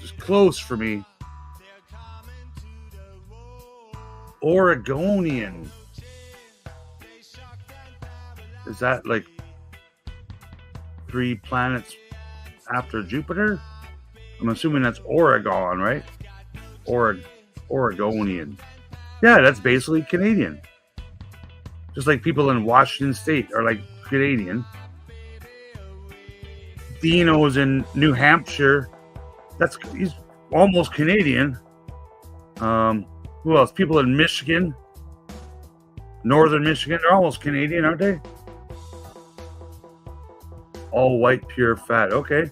Just close for me. Oregonian. Is that like 3 planets after Jupiter? I'm assuming that's Oregon, right? Oregonian. Yeah, that's basically Canadian. Just like people in Washington State are like Canadian. Dino's in New Hampshire. He's almost Canadian. Who else? People in Michigan, northern Michigan, they're almost Canadian, aren't they? All white, pure fat. Okay.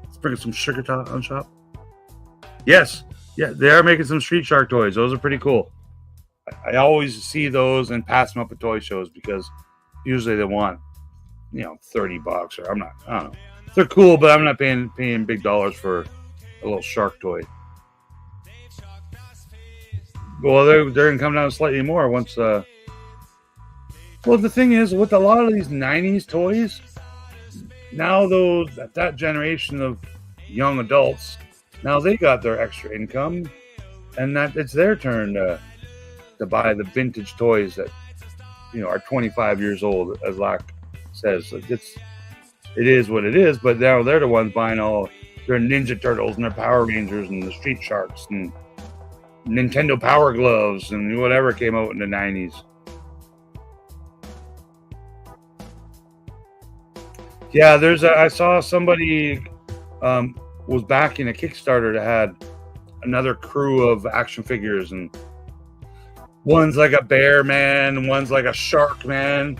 Let's bring some sugar on shop. Yes. Yeah, they are making some street shark toys. Those are pretty cool. I always see those and pass them up at toy shows because usually they want, $30 or I don't know. They're cool, but I'm not paying big dollars for a little shark toy. Well, they're going to come down slightly more once. Well, the thing is, with a lot of these 90s toys, now that generation of young adults, now they got their extra income, and that it's their turn to buy the vintage toys that are 25 years old, as Lack says. It is what it is, but now they're the ones buying all their Ninja Turtles and their Power Rangers and the Street Sharks and Nintendo Power Gloves and whatever came out in the 90s. Yeah, I saw somebody was backing a Kickstarter that had another crew of action figures, and one's like a bear man, one's like a shark man,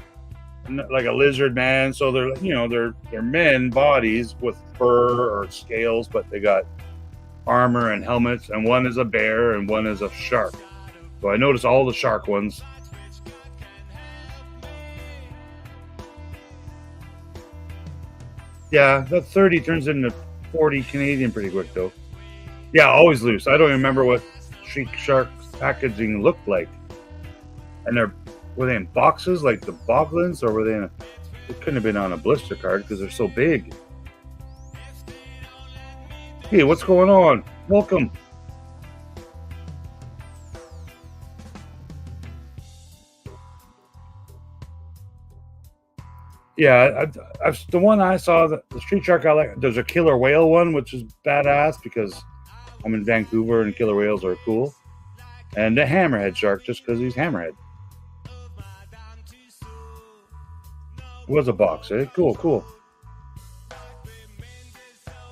like a lizard man. So they're men bodies with fur or scales, but they got armor and helmets, and one is a bear and one is a shark. So I noticed all the shark ones. Yeah, that 30 turns into 40 Canadian pretty quick, though. Yeah, always loose. I don't even remember what Street Shark's packaging looked like. And were they in boxes like the Boglins, or were they it couldn't have been on a blister card because they're so big. Hey, what's going on? Welcome. Yeah, the one I saw, the Street Shark I like, there's a killer whale one, which is badass because I'm in Vancouver and killer whales are cool. And the hammerhead shark, just because he's hammerhead. It was a box, eh? Cool.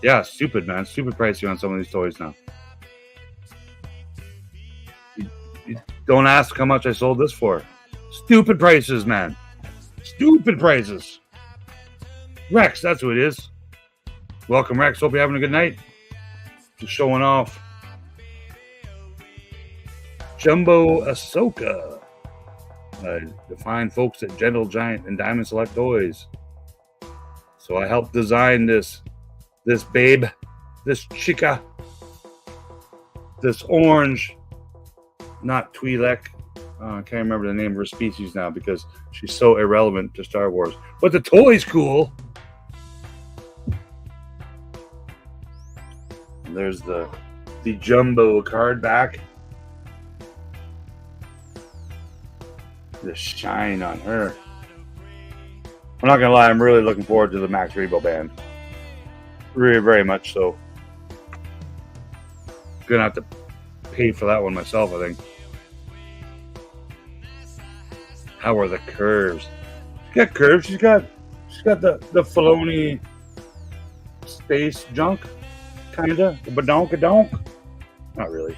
Yeah, stupid, man. Stupid pricey on some of these toys now. You don't ask how much I sold this for. Stupid prices, man. Stupid prices. Rex, that's who it is. Welcome, Rex. Hope you're having a good night. Just showing off. Jumbo Ahsoka. The fine folks at Gentle Giant and Diamond Select Toys. So I helped design this babe, this chica, this orange, not Twi'lek. I can't remember the name of her species now because she's so irrelevant to Star Wars. But the toy's cool. And there's the jumbo card back. The shine on her. I'm not gonna lie, I'm really looking forward to the Max Rebo band. Really, very much so. Gonna have to pay for that one myself, I think. How are the curves? She's got curves. She's got the Filoni space junk, kinda. The badonkadonk. Not really.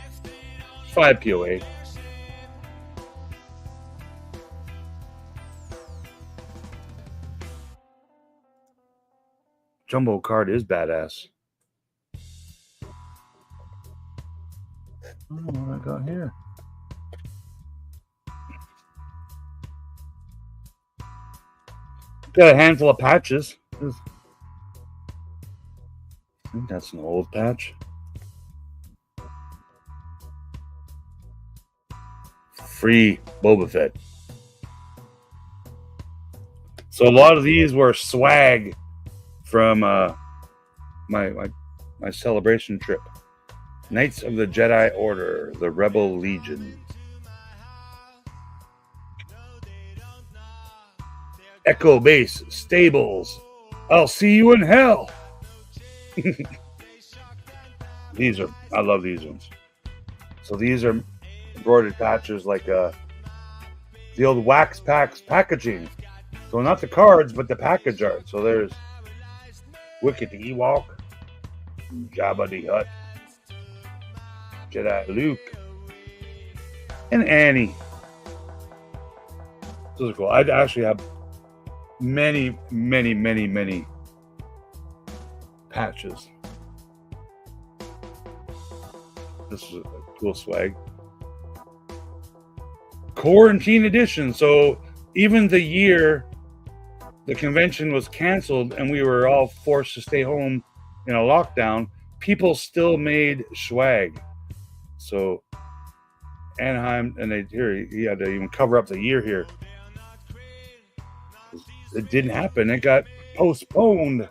5 POA. Jumbo card is badass. Oh, what I got here? Got a handful of patches. I think that's an old patch. Free Boba Fett. So a lot of these were swag from my celebration trip. Knights of the Jedi Order, the Rebel Legion. Echo Base, Stables. I'll see you in hell. I love these ones. So these are embroidered patches like the old wax packs packaging. So not the cards, but the package art. So there's Wicket the Ewok, Jabba the Hutt, Jedi Luke, and Annie. Those are cool. I actually have many patches. This is a cool swag. Quarantine edition. So even the year the convention was canceled and we were all forced to stay home in a lockdown, people still made swag. So Anaheim, and he had to even cover up the year here. It didn't happen. It got postponed.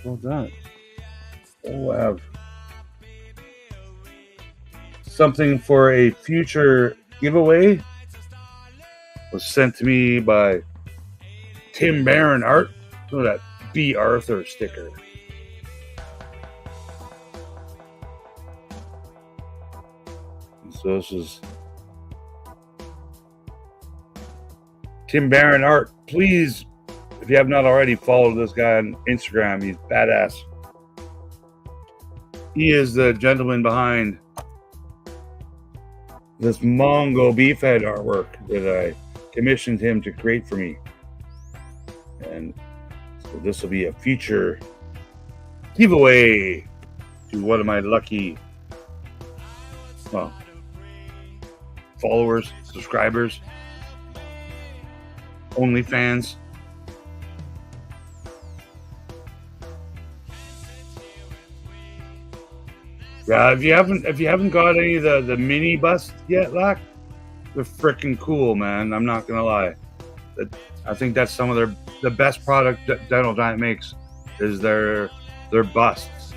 What's that? We'll have something for a future giveaway. Was sent to me by Tim Barron Art. Look at that B. Arthur sticker. So this is Tim Barron Art. Please, if you have not already, follow this guy on Instagram. He's badass. He is the gentleman behind this Mongo beefhead artwork that I commissioned him to create for me. And so this will be a future giveaway to one of my lucky, well, followers, subscribers, OnlyFans. Yeah, if you haven't got any of the mini busts yet, Lack, they're freaking cool, man. I'm not gonna lie. I think that's some of the best product that Dental Giant makes is their busts.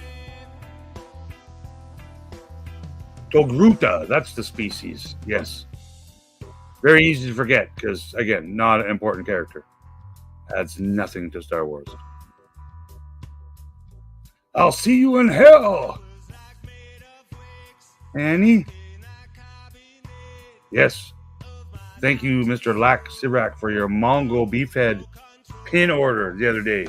Togruta, that's the species. Yes. Very easy to forget because, again, not an important character. Adds nothing to Star Wars. I'll see you in hell, Annie. Yes. Thank you, Mr. Lack Sirac, for your Mongo beefhead pin order the other day.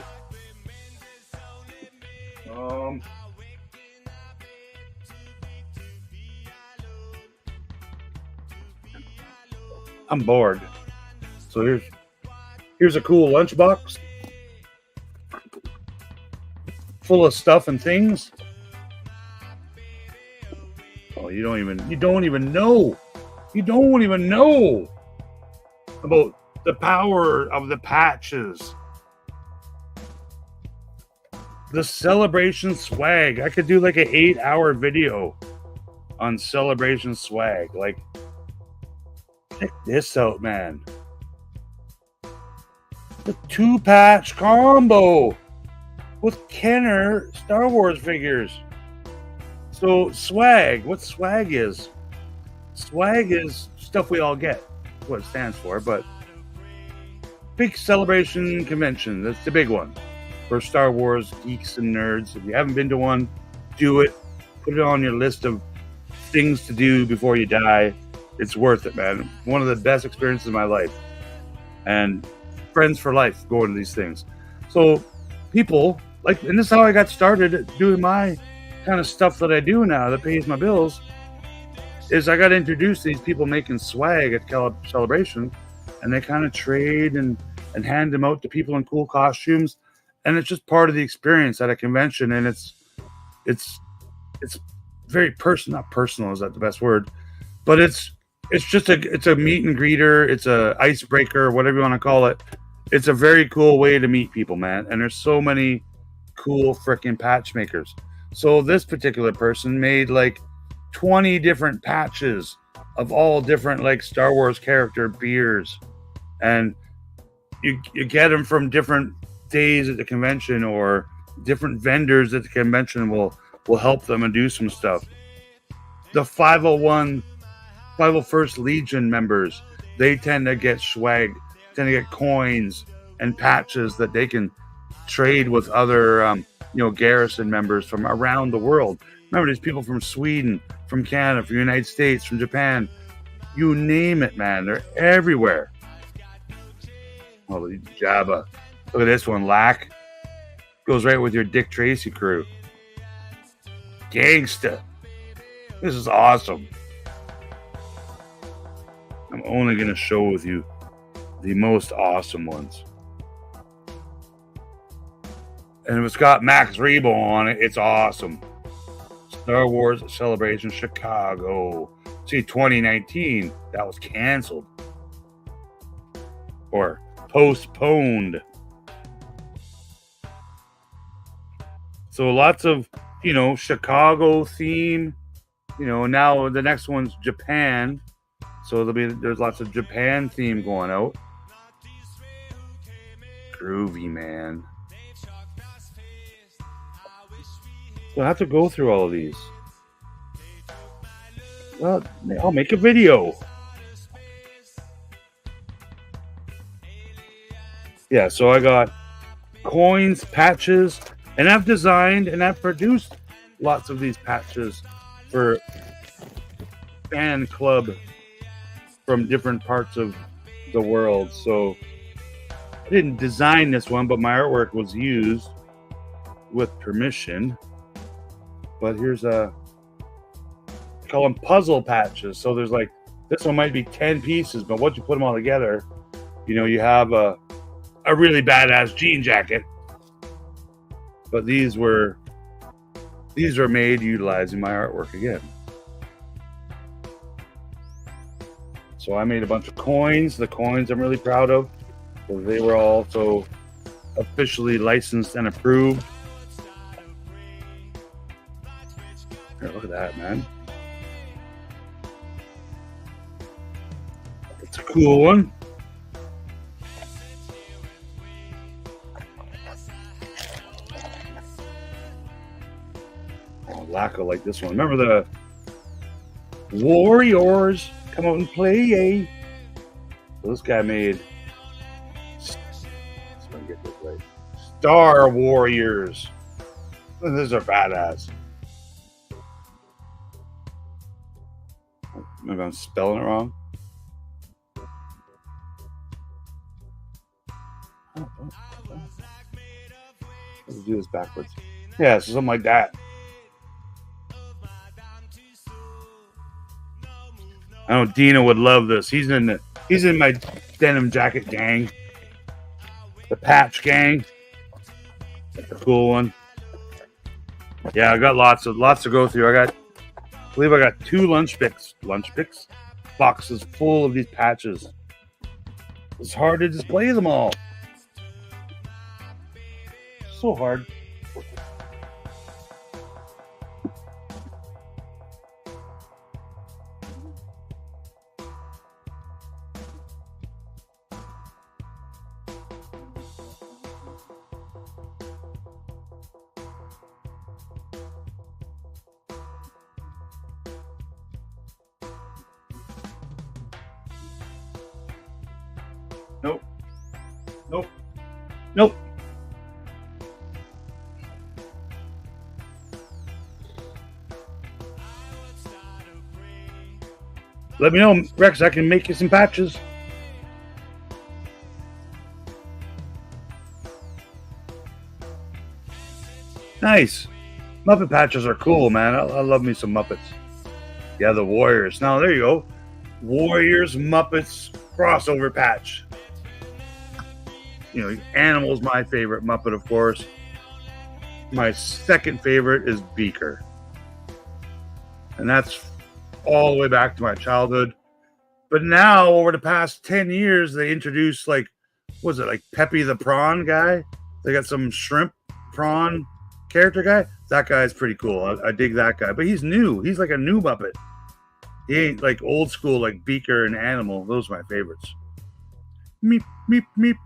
I'm bored. So here's a cool lunchbox full of stuff and things. Oh, you don't even know about the power of the patches. The celebration swag. I could do like an 8-hour video on celebration swag. Like, check this out, man. The 2-patch combo with Kenner Star Wars figures. So swag, what swag is? Swag is stuff we all get. That's what it stands for, but big celebration convention. That's the big one for Star Wars geeks and nerds. If you haven't been to one, do it. Put it on your list of things to do before you die. It's worth it, man. One of the best experiences of my life. And friends for life going to these things. So people, like, and this is how I got started doing my kind of stuff that I do now that pays my bills, is I got introduced to these people making swag at Celebration, and they kind of trade and hand them out to people in cool costumes. And it's just part of the experience at a convention. And it's very not personal, is that the best word? But it's just a meet and greeter. It's a icebreaker, whatever you want to call it. It's a very cool way to meet people, man. And there's so many cool freaking patch makers. So this particular person made like 20 different patches of all different like Star Wars character beers. And you get them from different days at the convention, or different vendors at the convention will help them and do some stuff. The 501st Legion members, they tend to get swag, tend to get coins and patches that they can trade with other garrison members from around the world. Remember, there's people from Sweden, from Canada, from the United States, from Japan. You name it, man. They're everywhere. Oh, Jabba. Look at this one, Lack. Goes right with your Dick Tracy crew. Gangsta. This is awesome. I'm only going to show with you the most awesome ones. And if it's got Max Rebo on it, it's awesome. Star Wars Celebration Chicago. See, 2019, that was canceled. Or postponed. So lots of you know, Chicago theme. You know, now the next one's Japan. So there's lots of Japan theme going out. Groovy, man. So I have to go through all of these. Well, I'll make a video. Yeah, so I got coins, patches, and I've designed and I've produced lots of these patches for fan club from different parts of the world. So I didn't design this one, but my artwork was used with permission. But here's call them puzzle patches. So there's like, this one might be 10 pieces, but once you put them all together, you know, you have a really badass jean jacket. But these were made utilizing my artwork again. So I made a bunch of coins. The coins I'm really proud of. So they were also officially licensed and approved. Here, look at that, man. It's a cool one. Oh, Lacko like this one. Remember the Warriors? Come out and play, eh? So this guy made, let's get this right, Star Warriors. These are badass. Maybe I'm spelling it wrong. Let's do this backwards. Yeah, so something like that. I know Dina would love this. He's in my denim jacket gang. The patch gang. That's a cool one. Yeah, I got lots to go through. I believe I got 2 lunch picks boxes full of these patches. It's hard to display them all. So hard. Nope. Nope. Nope. Let me know, Rex. I can make you some patches. Nice. Muppet patches are cool, man. I love me some Muppets. Yeah, the Warriors. Now, there you go. Warriors, Muppets, crossover patch. You know, Animal's my favorite Muppet, of course. My second favorite is Beaker. And that's all the way back to my childhood. But now, over the past 10 years, they introduced, like, what was it, like Peppy the Prawn guy? They got some shrimp prawn character guy. That guy's pretty cool. I dig that guy. But he's new. He's like a new Muppet. He ain't like old school like Beaker and Animal. Those are my favorites. Meep, meep, meep.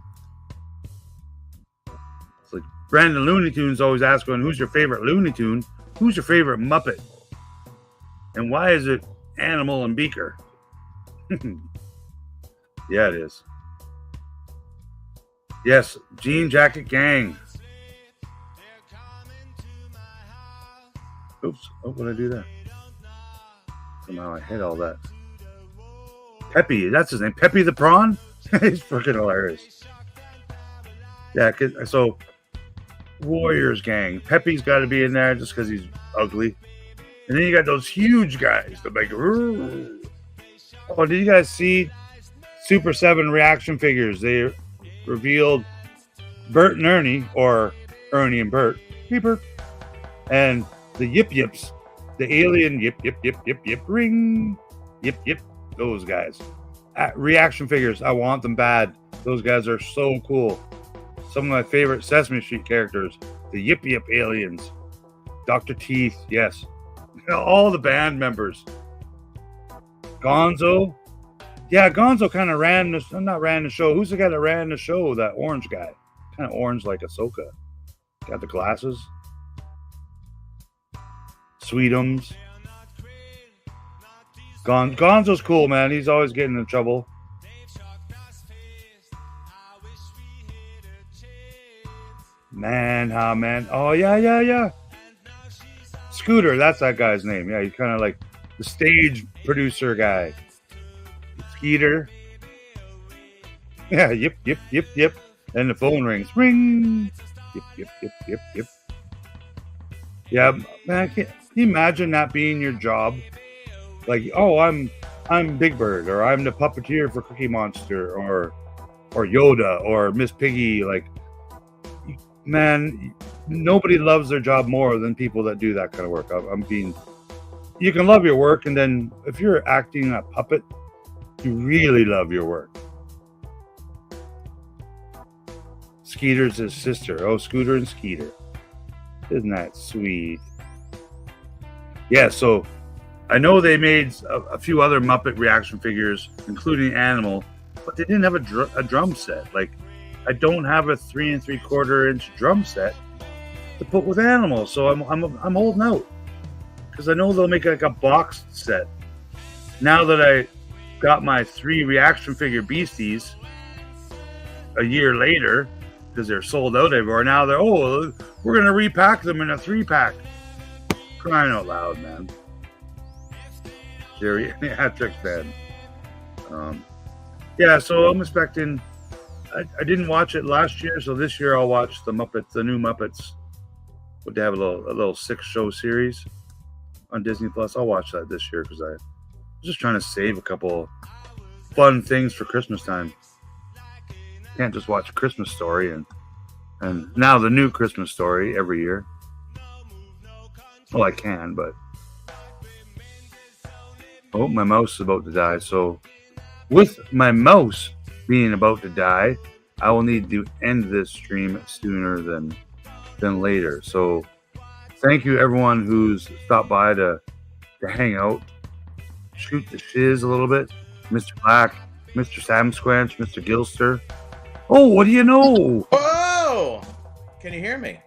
It's like Brandon Looney Tunes always asking, who's your favorite Looney Tune? Who's your favorite Muppet? And why is it Animal and Beaker? Yeah, it is. Yes, Jean Jacket Gang. Oops. Oh, what did I do there? Somehow I hit all that. Peppy, that's his name. Peppy the Prawn? He's freaking hilarious. Yeah, so Warriors Gang. Peppy's got to be in there just because he's ugly. And then you got those huge guys that make. Oh, did you guys see Super 7 reaction figures? They revealed Bert and Ernie, or Ernie and Bert. Hey, Bert. And the Yip Yips. The alien yip, yip, yip, yip, yip, ring. Yip, yip. Those guys. Reaction figures. I want them bad. Those guys are so cool. Some of my favorite Sesame Street characters. The Yip Yip aliens. Dr. Teeth, yes. All the band members. Gonzo. Yeah, Gonzo kind of not ran the show. Who's the guy that ran the show? That orange guy. Kind of orange like Ahsoka. Got the glasses. Sweetums. Gonzo's cool, man. He's always getting in trouble. Man. Oh, yeah. Scooter, that's that guy's name. Yeah, he's kind of like the stage producer guy. Skeeter. Yeah, yep. And the phone rings. Ring. Yep. Yeah, man, can you imagine that being your job? Like, oh, I'm Big Bird, or I'm the puppeteer for Cookie Monster, or Yoda, or Miss Piggy. Like, man, nobody loves their job more than people that do that kind of work. You can love your work, and then if you're acting a puppet, you really love your work. Skeeter's his sister. Oh, Scooter and Skeeter. Isn't that sweet? Yeah, so I know they made a few other Muppet reaction figures, including Animal, but they didn't have a drum set. Like, I don't have a 3 3/4 inch drum set to put with Animal, so I'm holding out because I know they'll make like a boxed set. Now that I got my 3 reaction figure Beasties a year later, because they're sold out everywhere. Now we're gonna repack them in a 3-pack. Crying out loud, man. Jerry hat-trick band. Yeah, so I'm expecting. I didn't watch it last year, so this year I'll watch the new Muppets. Would they have a little 6-show series on Disney Plus? I'll watch that this year because I'm just trying to save a couple fun things for Christmas time. Can't just watch Christmas Story and now the new Christmas Story every year. Well, I can, but oh, my mouse is about to die. So with my mouse being about to die, I will need to end this stream sooner than later. So thank you everyone who's stopped by to hang out, shoot the shiz a little bit. Mr. Black, Mr. Sam Squanch, Mr. Gilster. Oh, what do you know? Whoa! Can you hear me?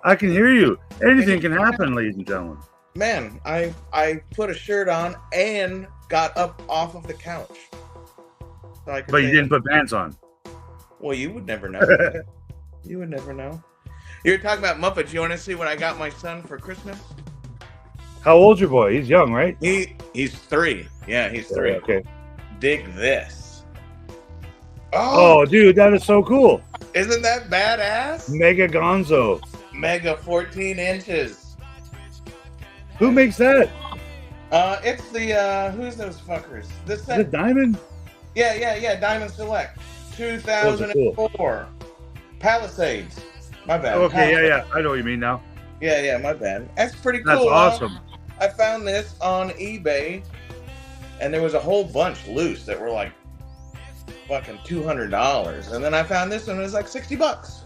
I can hear you. Anything can happen, ladies and gentlemen. Man, I put a shirt on and got up off of the couch. So but you didn't put pants on. Well, you would never know. You would never know. You're talking about Muppets. You want to see what I got my son for Christmas? How old's your boy? He's young, right? He's 3. Yeah, he's 3. Okay. Dig this. Oh, dude, that is so cool. Isn't that badass? Mega Gonzo. Mega 14 inches. Who makes that? It's the, who's those fuckers? Is it Diamond? Yeah, Diamond Select. 2004. Cool. Palisades. My bad. Okay, Palisades. yeah. I know what you mean now. Yeah, my bad. That's pretty cool. That's awesome. I found this on eBay, and there was a whole bunch loose that were like fucking $200, and then I found this one, it was like $60.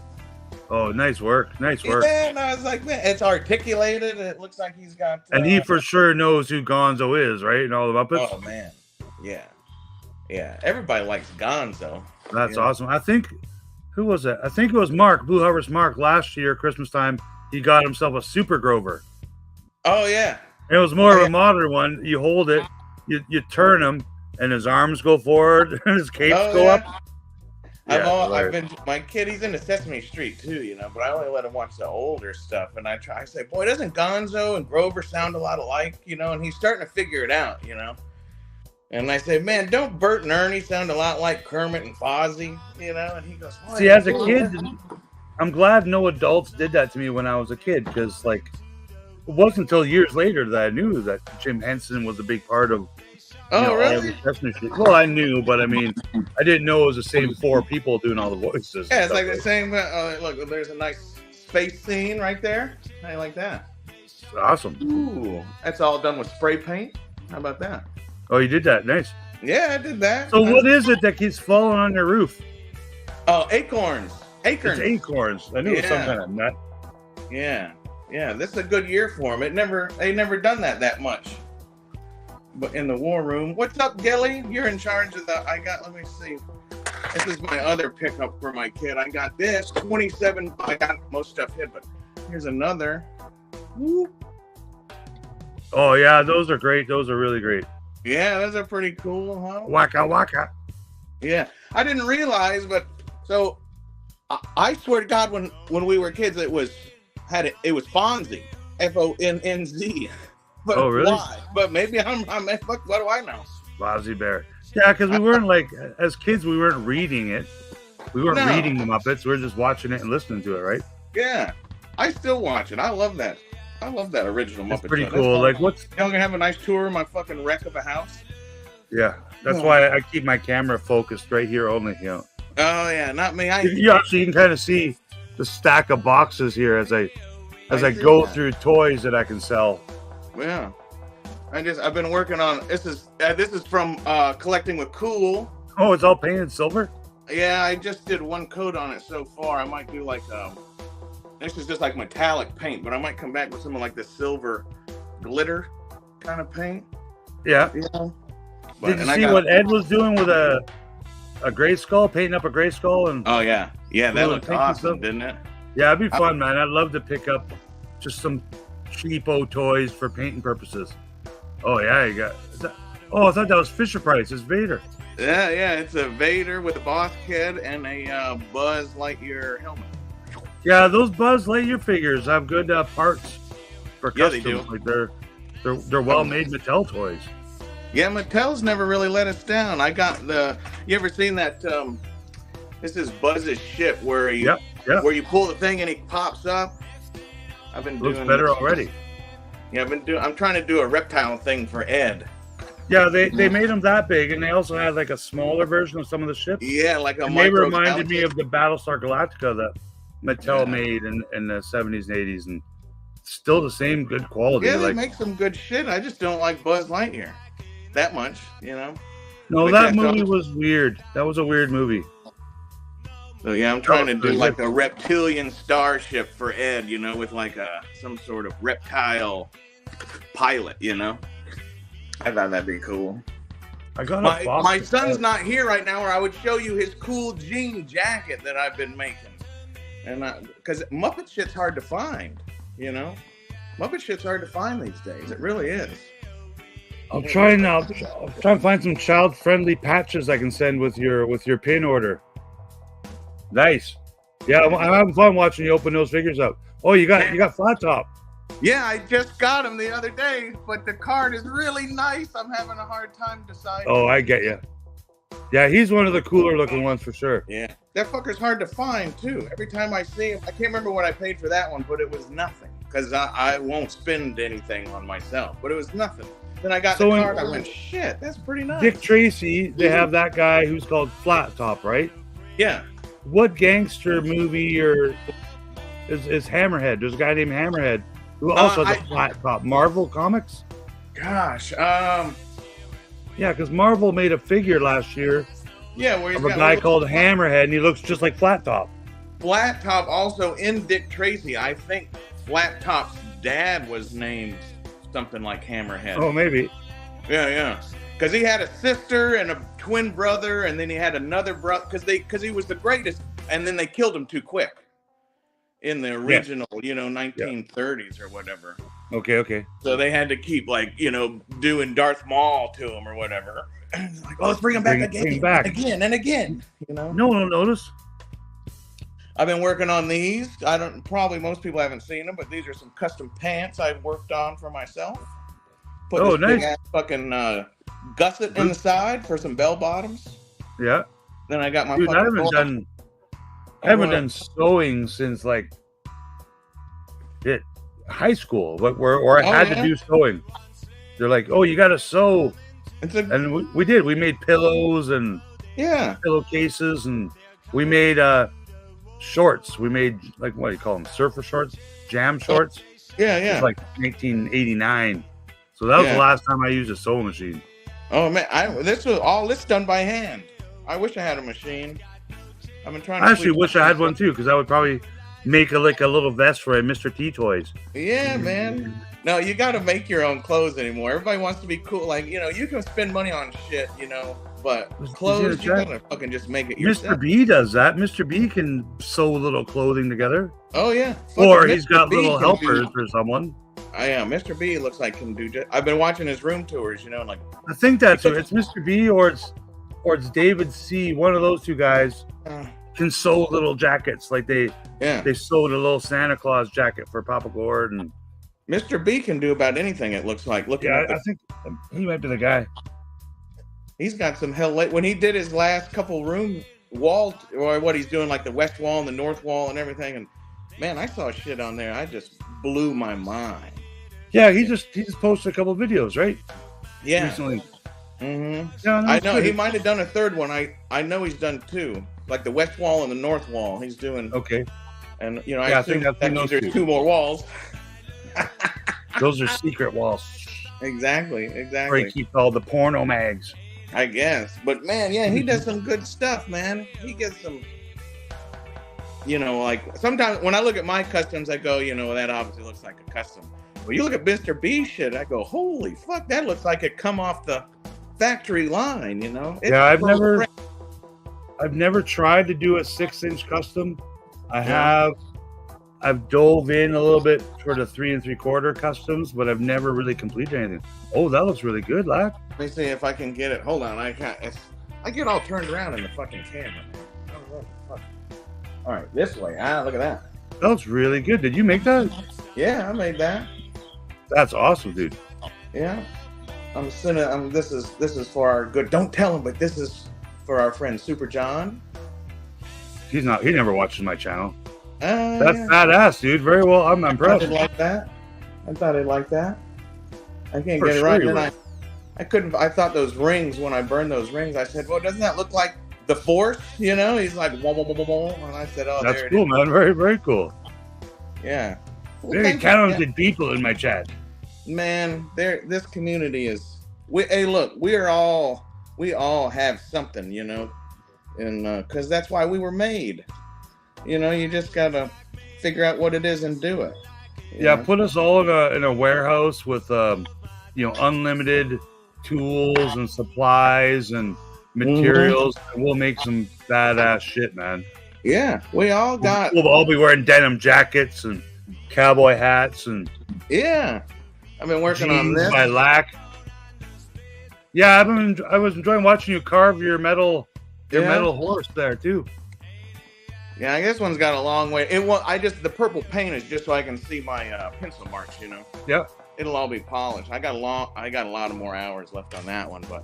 Oh, nice work. Yeah, and I was like, man, it's articulated, and it looks like he's got. And he for sure knows who Gonzo is, right? And all the Muppets. Oh man, yeah. Everybody likes Gonzo. That's awesome. I think who was it? I think it was Mark, Blue Harvest Mark. Last year, Christmas time, he got himself a Super Grover. Oh yeah. It was more of a modern one. You hold it, you turn him, and his arms go forward, and his capes go up. I've been my kid. He's into Sesame Street too, but I only let him watch the older stuff. And I say, boy, doesn't Gonzo and Grover sound a lot alike, And he's starting to figure it out, And I say, man, don't Bert and Ernie sound a lot like Kermit and Fozzie, And he goes, see, as a kid, I'm glad no adults did that to me when I was a kid, because it wasn't until years later that I knew that Jim Henson was a big part of. Really? Well, I knew, but I mean, I didn't know it was the same 4 people doing all the voices. Yeah, it's like the same. Look, there's a nice space scene right there. I like that. Awesome. Ooh, that's all done with spray paint. How about that? Oh, you did that. Nice. Yeah, I did that. So what is it that keeps falling on your roof? Oh, acorns. It's acorns. I knew it was some kind of nut. Yeah. Yeah, this is a good year for them. They never done that much. But in the war room, what's up, Gilly? You're in charge of let me see. This is my other pickup for my kid. I got this 27. I got most stuff hid, but here's another. Woo. Oh yeah, those are great. Those are really great. Yeah, those are pretty cool, huh? Waka waka. Yeah, I didn't realize, but so I swear to God, when we were kids, it was Fonzie, Fonz. But oh really? Why? But maybe I'm fuck. What do I know? Fozzie Bear. Yeah, because we weren't like as kids, we weren't reading it. We weren't reading the Muppets. We were just watching it and listening to it, right? Yeah, I still watch it. I love that. I love that original Muppet. It's pretty show. cool. Like, what's y'all gonna have a nice tour of my fucking wreck of a house? Yeah, that's why I keep my camera focused right here only. You know. Oh yeah, not me. You can kind of see the stack of boxes here as I go through toys that I can sell. Yeah, I've been working on this is from Collecting with Cool. Oh, it's all painted silver? Yeah, I just did one coat on it so far. I might do like this is just like metallic paint, but I might come back with something like the silver glitter kind of paint. Yeah. But, did you see what Ed was doing with a gray skull, painting up a gray skull? And oh yeah, that looked awesome, didn't it? Yeah, it'd be fun, man. I'd love to pick up just some cheapo toys for painting purposes. Oh yeah, you got. I thought that was Fisher Price. It's Vader. Yeah, it's a Vader with a boss kid and a Buzz Lightyear helmet. Yeah, those Buzz Lightyear figures have good parts for customs. They do. Like they're well-made Mattel toys. Yeah, Mattel's never really let us down. I got you ever seen that? This is Buzz's ship where you pull the thing and he pops up. I've been doing. Looks better already. Yeah, I'm trying to do a reptile thing for Ed. Yeah, they made them that big, and they also had like a smaller version of some of the ships. Yeah, like a. And they reminded me of the Battlestar Galactica that Mattel made in the 70s and 80s, and still the same good quality. Yeah, they make some good shit. I just don't like Buzz Lightyear that much, you know. No, that movie was weird. That was a weird movie. So yeah, I'm trying to do like a reptilian starship for Ed, you know, with like some sort of reptile pilot, you know. I thought that'd be cool. I got my son's not here right now, or I would show you his cool jean jacket that I've been making, and because Muppet shit's hard to find, you know. Muppet shit's hard to find these days. It really is. I'll try to find some child-friendly patches I can send with your pin order. Nice. Yeah, I'm having fun watching you open those figures up. Oh, you got Flat Top. Yeah, I just got him the other day, but the card is really nice. I'm having a hard time deciding. Oh, I get you. Yeah, he's one of the cooler looking ones for sure. Yeah, that fucker's hard to find too. Every time I see him, I can't remember what I paid for that one, but it was nothing because I won't spend anything on myself. But it was nothing. Then I got the card. I went, shit, that's pretty nice. Dick Tracy, they have that guy who's called Flat Top, right? Yeah. What gangster movie is Hammerhead? There's a guy named Hammerhead who also has a flat top. Marvel Comics? Gosh, yeah, because Marvel made a figure last year. Yeah, where of a guy called Hammerhead, and he looks just like Flat Top. Flat Top also in Dick Tracy. I think Flat Top's dad was named something like Hammerhead. Oh, maybe. Yeah. Because he had a sister and a twin brother, and then he had another brother. Because he was the greatest, and then they killed him too quick in the original, 1930s or whatever. Okay. So they had to keep doing Darth Maul to him or whatever. Like, let's bring him back again and again. You know. No one will notice. I've been working on these. Probably most people haven't seen them, but these are some custom pants I've worked on for myself. Put this nice. big ass fucking gusset in the side for some bell bottoms. Yeah. Then I got my. Dude, I haven't done sewing since high school, where I had to do sewing. They're like, "Oh, you got to sew," and we did. We made pillows and pillowcases, and we made shorts. We made what do you call them? Surfer shorts, jam shorts. Yeah. It was like 1989. So that was the last time I used a sewing machine. Oh man, this was all done by hand. I wish I had a machine. I've been trying. I actually wish I had one too, because that would probably make a little vest for a Mr. T toys. Yeah, man. No, you got to make your own clothes anymore. Everybody wants to be cool. Like, you know, you can spend money on shit, you know, but clothes, you gotta fucking just make it yourself. Mr. B does that. Mr. B can sew little clothing together. Oh, yeah. Or he's got little helpers for someone. Yeah, Mr. B looks like can do. I've been watching his room tours, you know, like. I think that's it. It's Mr. B or it's David C. One of those two guys can sew little jackets. Like they sewed a little Santa Claus jacket for Papa Gord, and Mr. B can do about anything. It looks like. I think he might be the guy. He's got some hell. When he did his last couple room wall, or what he's doing, like the west wall and the north wall and everything, and man, I saw shit on there. I just blew my mind. Yeah, he just posted a couple videos, right? Yeah. Recently. Mm-hmm. Yeah, I know he might have done a third one. I know he's done two, like the west wall and the north wall. He's doing okay. And you know, I think that means there's two more walls. Those are secret walls. Exactly. Where he keeps all the porno mags. I guess, but man, yeah, he does some good stuff, man. He gets some. You know, like sometimes when I look at my customs, I go, you know, that obviously looks like a custom. When you look at Mr. B shit, I go, holy fuck, that looks like it come off the factory line, you know? Yeah, I've never tried to do a 6-inch custom. I've dove in a little bit toward the 3 3/4 customs, but I've never really completed anything. Oh, that looks really good, Lack. Let me see if I can get it. Hold on, I get all turned around in the fucking camera. Oh, fuck. All right, this way. Look at that. That looks really good. Did you make that? Yeah, I made that. That's awesome, dude. Yeah, I'm sending. This is for our good. Don't tell him, but this is for our friend Super John. He never watches my channel. That's badass, dude. Very well. I'm impressed. I thought he'd like that. I can't get it right. Then I couldn't. I thought those rings, when I burned those rings, I said, well, doesn't that look like the Force? You know, he's like, whoa, whoa, whoa, whoa, whoa. And I said, oh, that's cool, man. Very, very cool. Yeah. Well, very talented people in my chat. Man, this community is. Hey, look, we all have something, you know, and because that's why we were made. You know, you just gotta figure out what it is and do it. Yeah, put us all in a warehouse with unlimited tools and supplies and materials, and we'll make some badass shit, man. Yeah, we'll all be wearing denim jackets and cowboy hats and I've been working on this. By Lack. Yeah, I was enjoying watching you carve your metal horse there too. Yeah, this one's got a long way. The purple paint is just so I can see my pencil marks, you know. Yeah. It'll all be polished. I got a lot of more hours left on that one, but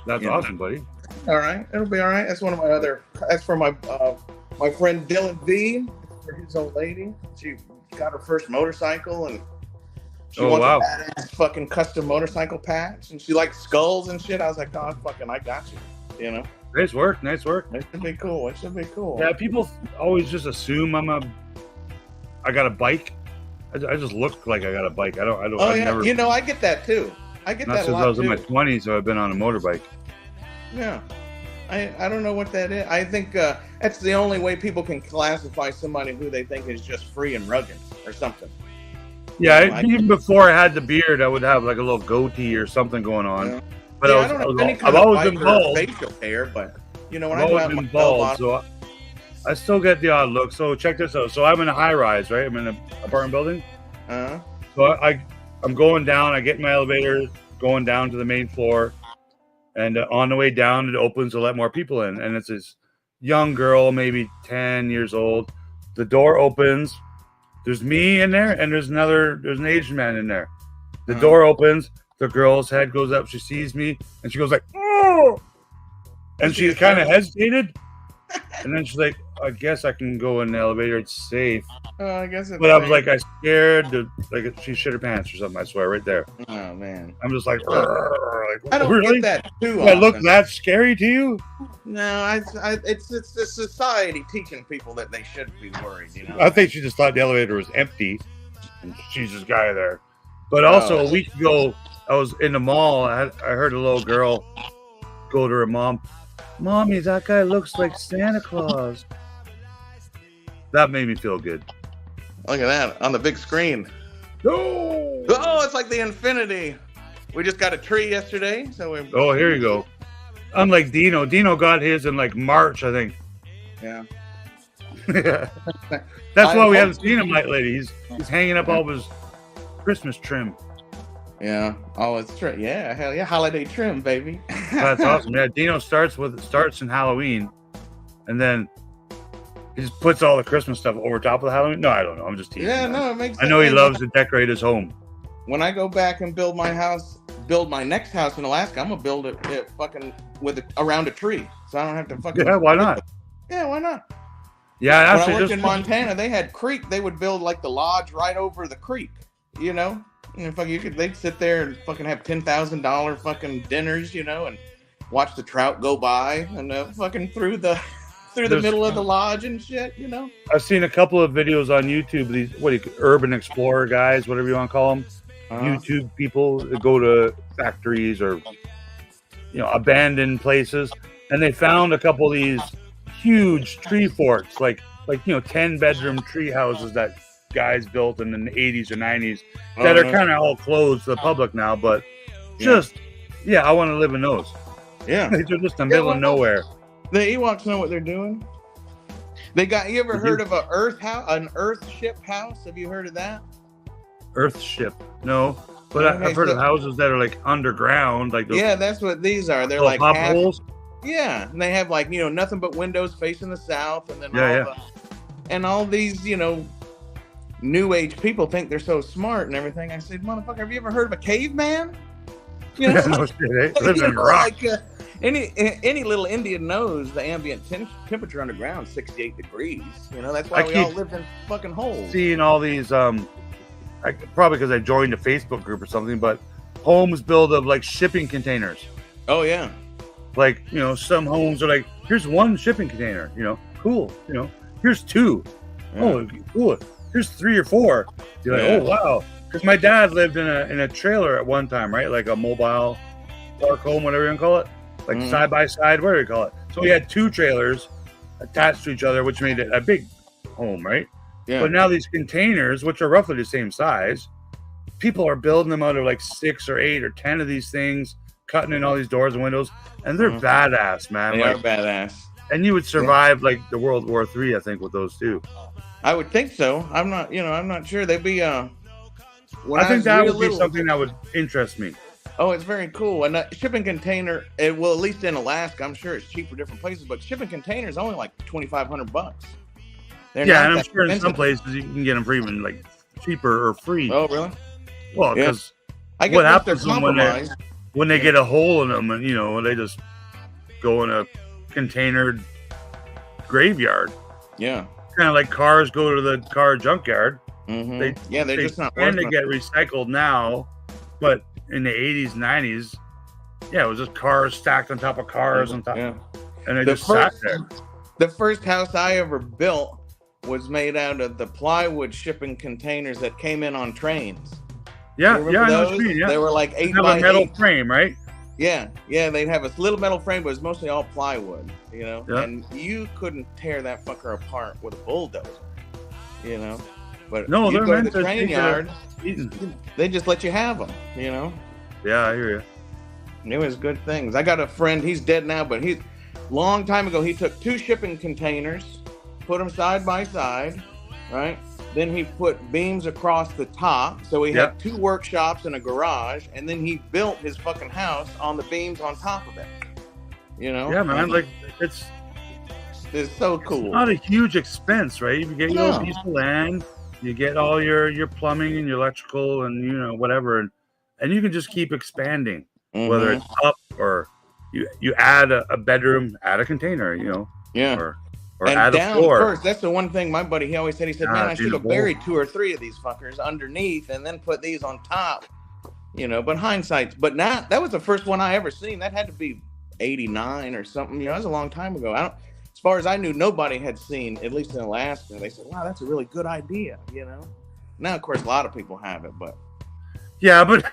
that's awesome, buddy. All right, it'll be all right. That's that's for my friend Dylan V, for his old lady. She got her first motorcycle and she wants a badass fucking custom motorcycle patch, and she likes skulls and shit. I was like, oh, I got you, you know. Nice work. It should be cool. Yeah, people always just assume I got a bike. I just look like I got a bike. I don't. Oh yeah, you know, I get that too. I get that a lot. Not since I was in my 20s, so I've been on a motorbike. Yeah, I don't know what that is. I think that's the only way people can classify somebody who they think is just free and rugged or something. Yeah, even before I had the beard, I would have like a little goatee or something going on. Yeah. But I've always been bald. Facial hair, but you know, when I've always been bald, so I still get the odd look. So check this out. So I'm in a high rise, right? I'm in an apartment building. So I'm going down. I get in my elevator, going down to the main floor, and on the way down, it opens to let more people in. And it's this young girl, maybe 10 years old. The door opens. There's me in there, and there's an Asian man in there. The door opens. The girl's head goes up. She sees me, and she goes like, "Oh!" And she kind of hesitated, and then she's like, "I guess I can go in the elevator. It's safe." I guess it's But I was like, I scared. Like she shit her pants or something. I swear, right there. Oh man. I'm just like, I don't really? get that too. I look that scary to you? No, it's the society teaching people that they shouldn't be worried. You know. I think she just thought the elevator was empty, and she's this guy there. But also a week ago, I was in the mall. I heard a little girl go to her mom. "Mommy, that guy looks like Santa Claus." That made me feel good. Look at that on the big screen. Oh, It's like the Infinity. We just got a tree yesterday, so we. Oh, here you go. Unlike Dino. Dino got his in like March, I think. Yeah. That's why we haven't seen him lately. He's hanging up all of his Christmas trim. Yeah. Oh, it's trim. Yeah, hell yeah, holiday trim, baby. That's awesome. Yeah, Dino starts in Halloween, and then he just puts all the Christmas stuff over top of the Halloween. No, I don't know. I'm just teasing. Yeah, no, it makes sense. I know he loves to decorate his home. When I go back and build my next house in Alaska, I'm gonna build it fucking around a tree, so I don't have to fucking. Yeah, why not? Yeah, why not? Yeah, when I worked in Montana, they had creek. They would build like the lodge right over the creek. You know, they'd sit there and fucking have $10,000 fucking dinners, and watch the trout go by and fucking through the middle of the lodge and shit. I've seen a couple of videos on YouTube. These urban explorer guys, whatever you want to call them, YouTube people that go to factories or abandoned places, and they found a couple of these huge tree forts, like 10-bedroom tree houses that guys built in the 80s or 90s that are kind of all closed to the public now, but I want to live in those. Yeah. They're just in the middle of nowhere. The Ewoks know what they're doing. You ever heard of an Earthship house? Have you heard of that? Earthship? No. But I've heard of houses that are like underground, like those. Yeah, that's what these are. They're like pop holes. Yeah, and they have like nothing but windows facing the south, and then all these new age people think they're so smart and everything. I said, motherfucker, have you ever heard of a caveman? No shit. Lives in rock. Any little Indian knows the ambient temperature underground is 68 degrees. That's why we all live in fucking holes. Seeing all these, probably because I joined a Facebook group or something, but homes built of like shipping containers. Oh yeah. Like, some homes are like, here's one shipping container, cool. Here's two. Oh, cool. Here's 3 or 4. You're like, oh, wow. Because my dad lived in a trailer at one time, right? Like a mobile park home, whatever you want to call it. Like side by side, whatever you call it. So we had 2 trailers attached to each other, which made it a big home, right? Yeah. But now these containers, which are roughly the same size, people are building them out of like 6 or 8 or 10 of these things, cutting in all these doors and windows, and they're badass, man. They are badass. And you would survive like the World War III, I think, with those too. I would think so. I'm not sure. They'd be. I think that would be something that would interest me. Oh, it's very cool. And a shipping container, at least in Alaska, I'm sure it's cheap for different places, but shipping container is only like $2,500. And I'm sure in some places you can get them for even like cheaper or free. Oh, really? Well, because what happens when they get a hole in them, and they just go in a containered graveyard. Yeah. Kind of like cars go to the car junkyard. Mm-hmm. They're just not. And they get recycled now, but in the 80s, 90s, it was just cars stacked on top of cars on top, and they just sat there. The first house I ever built was made out of the plywood shipping containers that came in on trains. Yeah, I know what you mean. Yeah, they were like 8 by 8. Have a metal frame, right? Yeah, they'd have a little metal frame, but it was mostly all plywood, and you couldn't tear that fucker apart with a bulldozer, But no, you they're go to the train yard, they just let you have them, Yeah, I hear you. And it was good things. I got a friend, he's dead now, but long time ago, he took 2 shipping containers, put them side by side, right? Then he put beams across the top. So he had 2 workshops and a garage. And then he built his fucking house on the beams on top of it. Yeah, man. Like, it's so cool. It's not a huge expense, right? You get your piece of land. You get all your plumbing and your electrical and, whatever. And you can just keep expanding. Mm-hmm. Whether it's up or you add a bedroom, add a container, Yeah. Or add a floor. First, that's the one thing my buddy, he always said, man, I should have buried 2 or 3 of these fuckers underneath and then put these on top, but hindsight. But now, that was the first one I ever seen. That had to be 89 or something. That was a long time ago. As far as I knew, nobody had seen, at least in Alaska. They said, wow, that's a really good idea, Now, of course, a lot of people have it, but. Yeah, but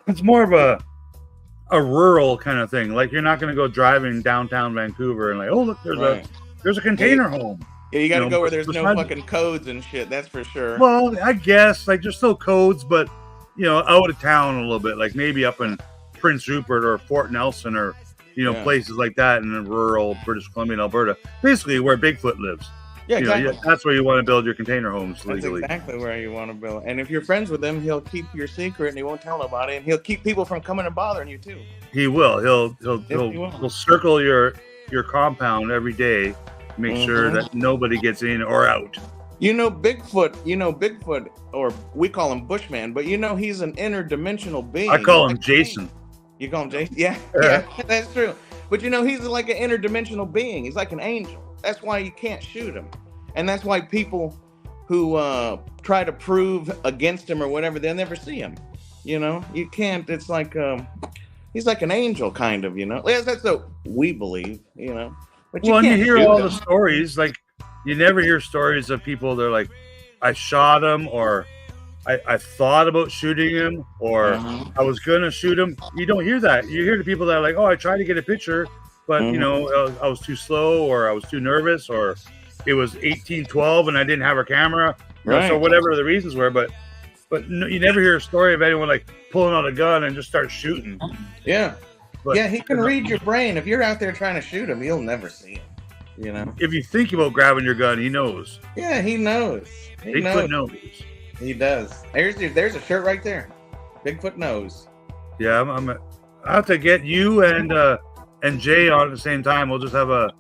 it's more of a rural kind of thing. Like, you're not going to go driving downtown Vancouver and like, oh, look, there's a container home. Yeah, you got to know, go where there's no besides- fucking codes and shit. That's for sure. Well, I guess like there's still codes, but out of town a little bit, like maybe up in Prince Rupert or Fort Nelson or places like that in rural British Columbia and Alberta, basically where Bigfoot lives. Yeah, exactly. That's where you want to build your container homes legally. That's exactly where you want to build. And if you're friends with him, he'll keep your secret and he won't tell nobody, and he'll keep people from coming and bothering you too. He will. He'll circle your compound every day, make sure that nobody gets in or out. Bigfoot, or we call him Bushman, but he's an interdimensional being. I call him Jason. You call him Jason? Yeah, that's true. But he's like an interdimensional being. He's like an angel. That's why you can't shoot him. And that's why people who try to prove against him or whatever, they'll never see him. You can't. It's like he's like an angel, kind of. That's what we believe. But you you hear all the stories. Like you never hear stories of people. They're like, I shot him, or I thought about shooting him, or I was gonna shoot him. You don't hear that. You hear the people that are like, oh, I tried to get a picture, but I was too slow, or I was too nervous, or it was 1812 and I didn't have a camera. So whatever the reasons were, but no, you never hear a story of anyone like pulling out a gun and just start shooting. Yeah. But, he can read your brain. If you're out there trying to shoot him, you'll never see him. If you think about grabbing your gun, he knows. Yeah, he knows. Bigfoot knows. He does. There's a shirt right there. Bigfoot knows. Yeah, I have to get you and Jay on at the same time. We'll just have a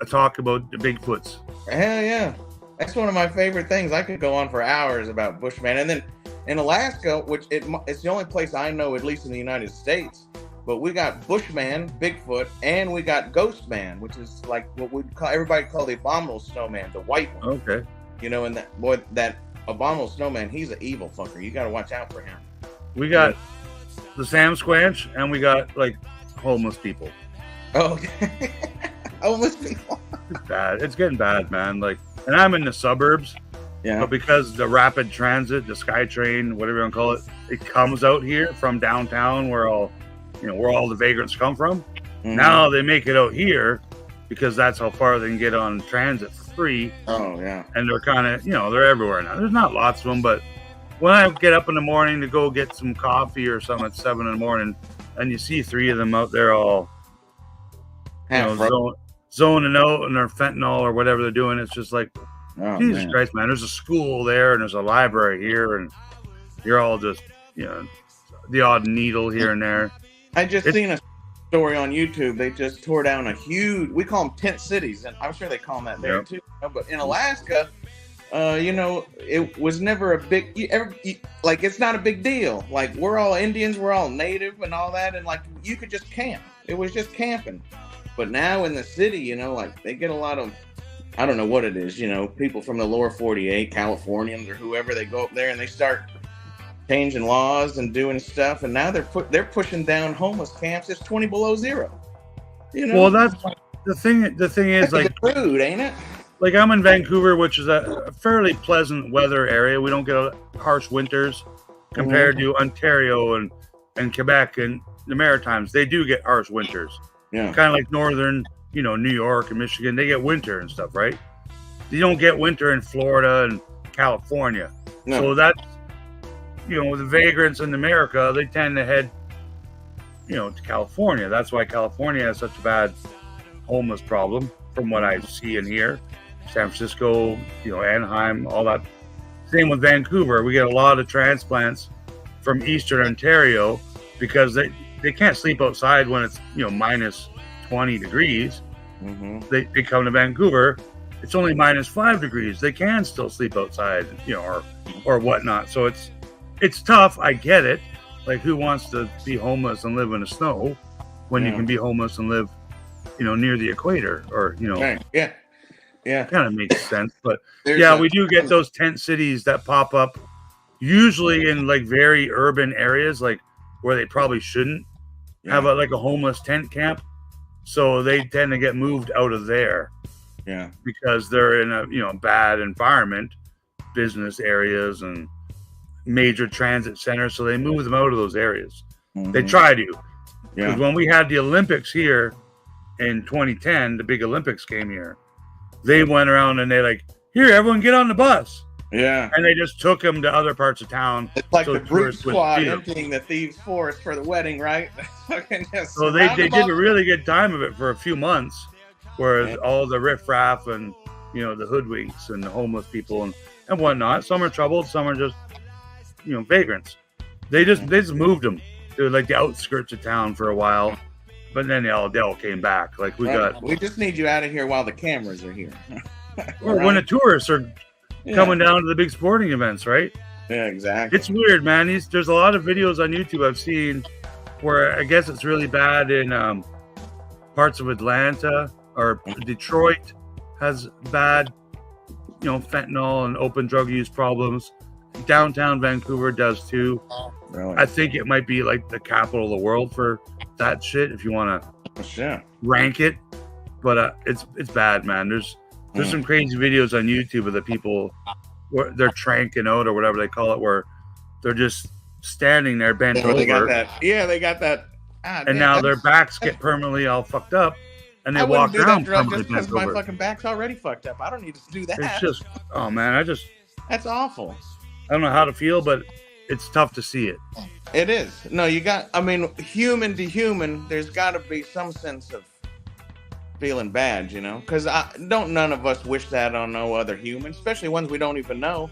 talk about the Bigfoots. Hell yeah. That's one of my favorite things. I could go on for hours about Bushman. And then in Alaska, which it's the only place I know, at least in the United States, but we got Bushman, Bigfoot, and we got Ghost Man, which is like what everybody call the abominable snowman, the white one. Okay. And that abominable snowman, he's an evil fucker. You got to watch out for him. We got the Sam Squanch, and we got like homeless people. Oh, homeless people. It's bad. It's getting bad, man. Like, and I'm in the suburbs. Yeah. But because the rapid transit, the SkyTrain, whatever you want to call it, it comes out here from downtown where all the vagrants come from. Mm-hmm. Now they make it out here because that's how far they can get on transit for free. Oh yeah. And they're kind of, they're everywhere now. There's not lots of them, but when I get up in the morning to go get some coffee or something at 7 a.m, and you see 3 of them out there all, zoning out and their fentanyl or whatever they're doing, it's just like, Jesus Christ, man. There's a school there and there's a library here, and you're all just, the odd needle here and there. I just seen a story on YouTube. They just tore down a huge, we call them tent cities, and I'm sure they call them that there too. But in Alaska, it was never a big, it's not a big deal. Like, we're all Indians, we're all native and all that, and like, you could just camp. It was just camping. But now in the city, they get a lot of, I don't know what it is, people from the lower 48, Californians or whoever, they go up there and they start changing laws and doing stuff. And now they're pushing down homeless camps. It's 20 below zero. Well, that's the thing. The thing is, that's like rude, ain't it? Like, I'm in Vancouver, which is a fairly pleasant weather area. We don't get harsh winters compared to Ontario and Quebec and the Maritimes. They do get harsh winters. Yeah. Kind of like northern, New York and Michigan, they get winter and stuff, right? You don't get winter in Florida and California. No. So that's, the vagrants in America, they tend to head, to California. That's why California has such a bad homeless problem from what I see and hear. San Francisco, Anaheim, all that. Same with Vancouver. We get a lot of transplants from Eastern Ontario because they can't sleep outside when it's, minus 20 degrees. Mm-hmm. They come to Vancouver. It's only minus 5 degrees. They can still sleep outside, or whatnot. So it's tough. I get it. Like, who wants to be homeless and live in the snow when you can be homeless and live, near the equator, or Yeah. Kind of makes sense. But we do get those tent cities that pop up, usually in like very urban areas, like where they probably shouldn't have a homeless tent camp. So they tend to get moved out of there. Yeah. Because they're in a, bad environment, business areas and major transit centers. So they move them out of those areas. Mm-hmm. They try to. Because when we had the Olympics here in 2010, the big Olympics came here. they went around and they like, here, everyone get on the bus. Yeah. And they just took them to other parts of town. It's like so the brute squad emptying the thieves' forest for the wedding, right? So they did a really good time of it for a few months, whereas all the riffraff and, you know, the hoodwinks and the homeless people and whatnot, some are troubled, some are just, you know, vagrants. They just moved them to like the outskirts of town for a while, but then they all came back. Like we just need you out of here while the cameras are here. Or when the tourists are coming down to the big sporting events, right? Yeah, exactly. It's weird, man. There's a lot of videos on YouTube I've seen where I guess it's really bad in parts of Atlanta or Detroit has bad, you know, fentanyl and open drug use problems. Downtown Vancouver does too. Really? I think it might be like the capital of the world for that shit if you want to rank it. But it's bad, man. There's some crazy videos on YouTube of the people where they're tranking out or whatever they call it, where they're just standing there bent over. They got that. And now their backs get permanently all fucked up, and they walk around permanently because bent my over. fucking back's already fucked up. I don't need to do that. It's just, oh man, that's awful. I don't know how to feel, but it's tough to see it. It is. No, human to human, there's got to be some sense of feeling bad, you know? Because none of us wish that on no other human, especially ones we don't even know.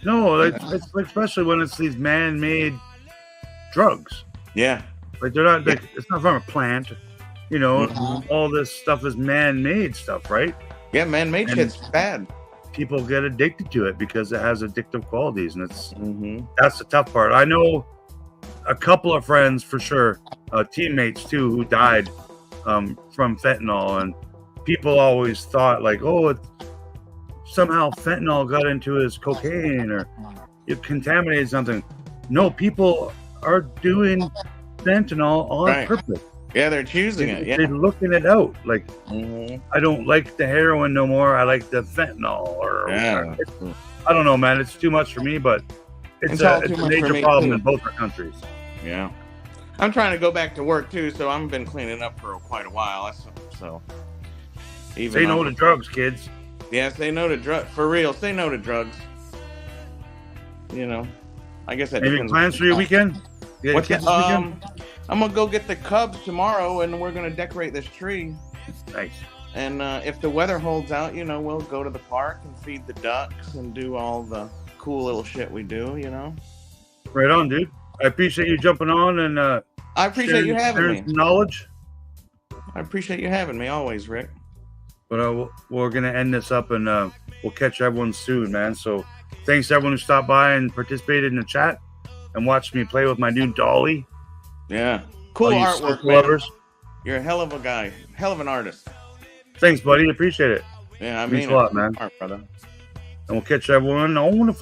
No, it's like, especially when it's these man-made drugs. Yeah. Like they're not. It's not from a plant. You know, all this stuff is man-made stuff, right? Yeah, man-made shit's bad. People get addicted to it because it has addictive qualities, and that's the tough part. I know a couple of friends for sure, teammates too, who died from fentanyl, and people always thought like, oh, somehow fentanyl got into his cocaine or it contaminated something. No, people are doing fentanyl on purpose. Yeah, they're choosing it. Yeah, they're looking it out. Like, I don't like the heroin no more. I like the fentanyl. Or I don't know, man. It's too much for me, but it's a major problem in both our countries. Yeah, I'm trying to go back to work too, so I've been cleaning up for quite a while. So say no to drugs, kids. Yeah, say no to drugs. For real, say no to drugs. You know, I guess that. Any plans for your weekend? What's this weekend? I'm gonna go get the Cubs tomorrow, and we're gonna decorate this tree. Nice. And if the weather holds out, you know, we'll go to the park and feed the ducks and do all the cool little shit we do. You know. Right on, dude. I appreciate you jumping on, and I appreciate you having me. Knowledge. I appreciate you having me always, Rick. But we're gonna end this up, and we'll catch everyone soon, man. So thanks to everyone who stopped by and participated in the chat and watched me play with my new dolly. Yeah. Cool artwork, man. You're a hell of a guy. Hell of an artist. Thanks, buddy. Appreciate it. Yeah, I mean, a lot, man. Art, brother. And we'll catch everyone on the flip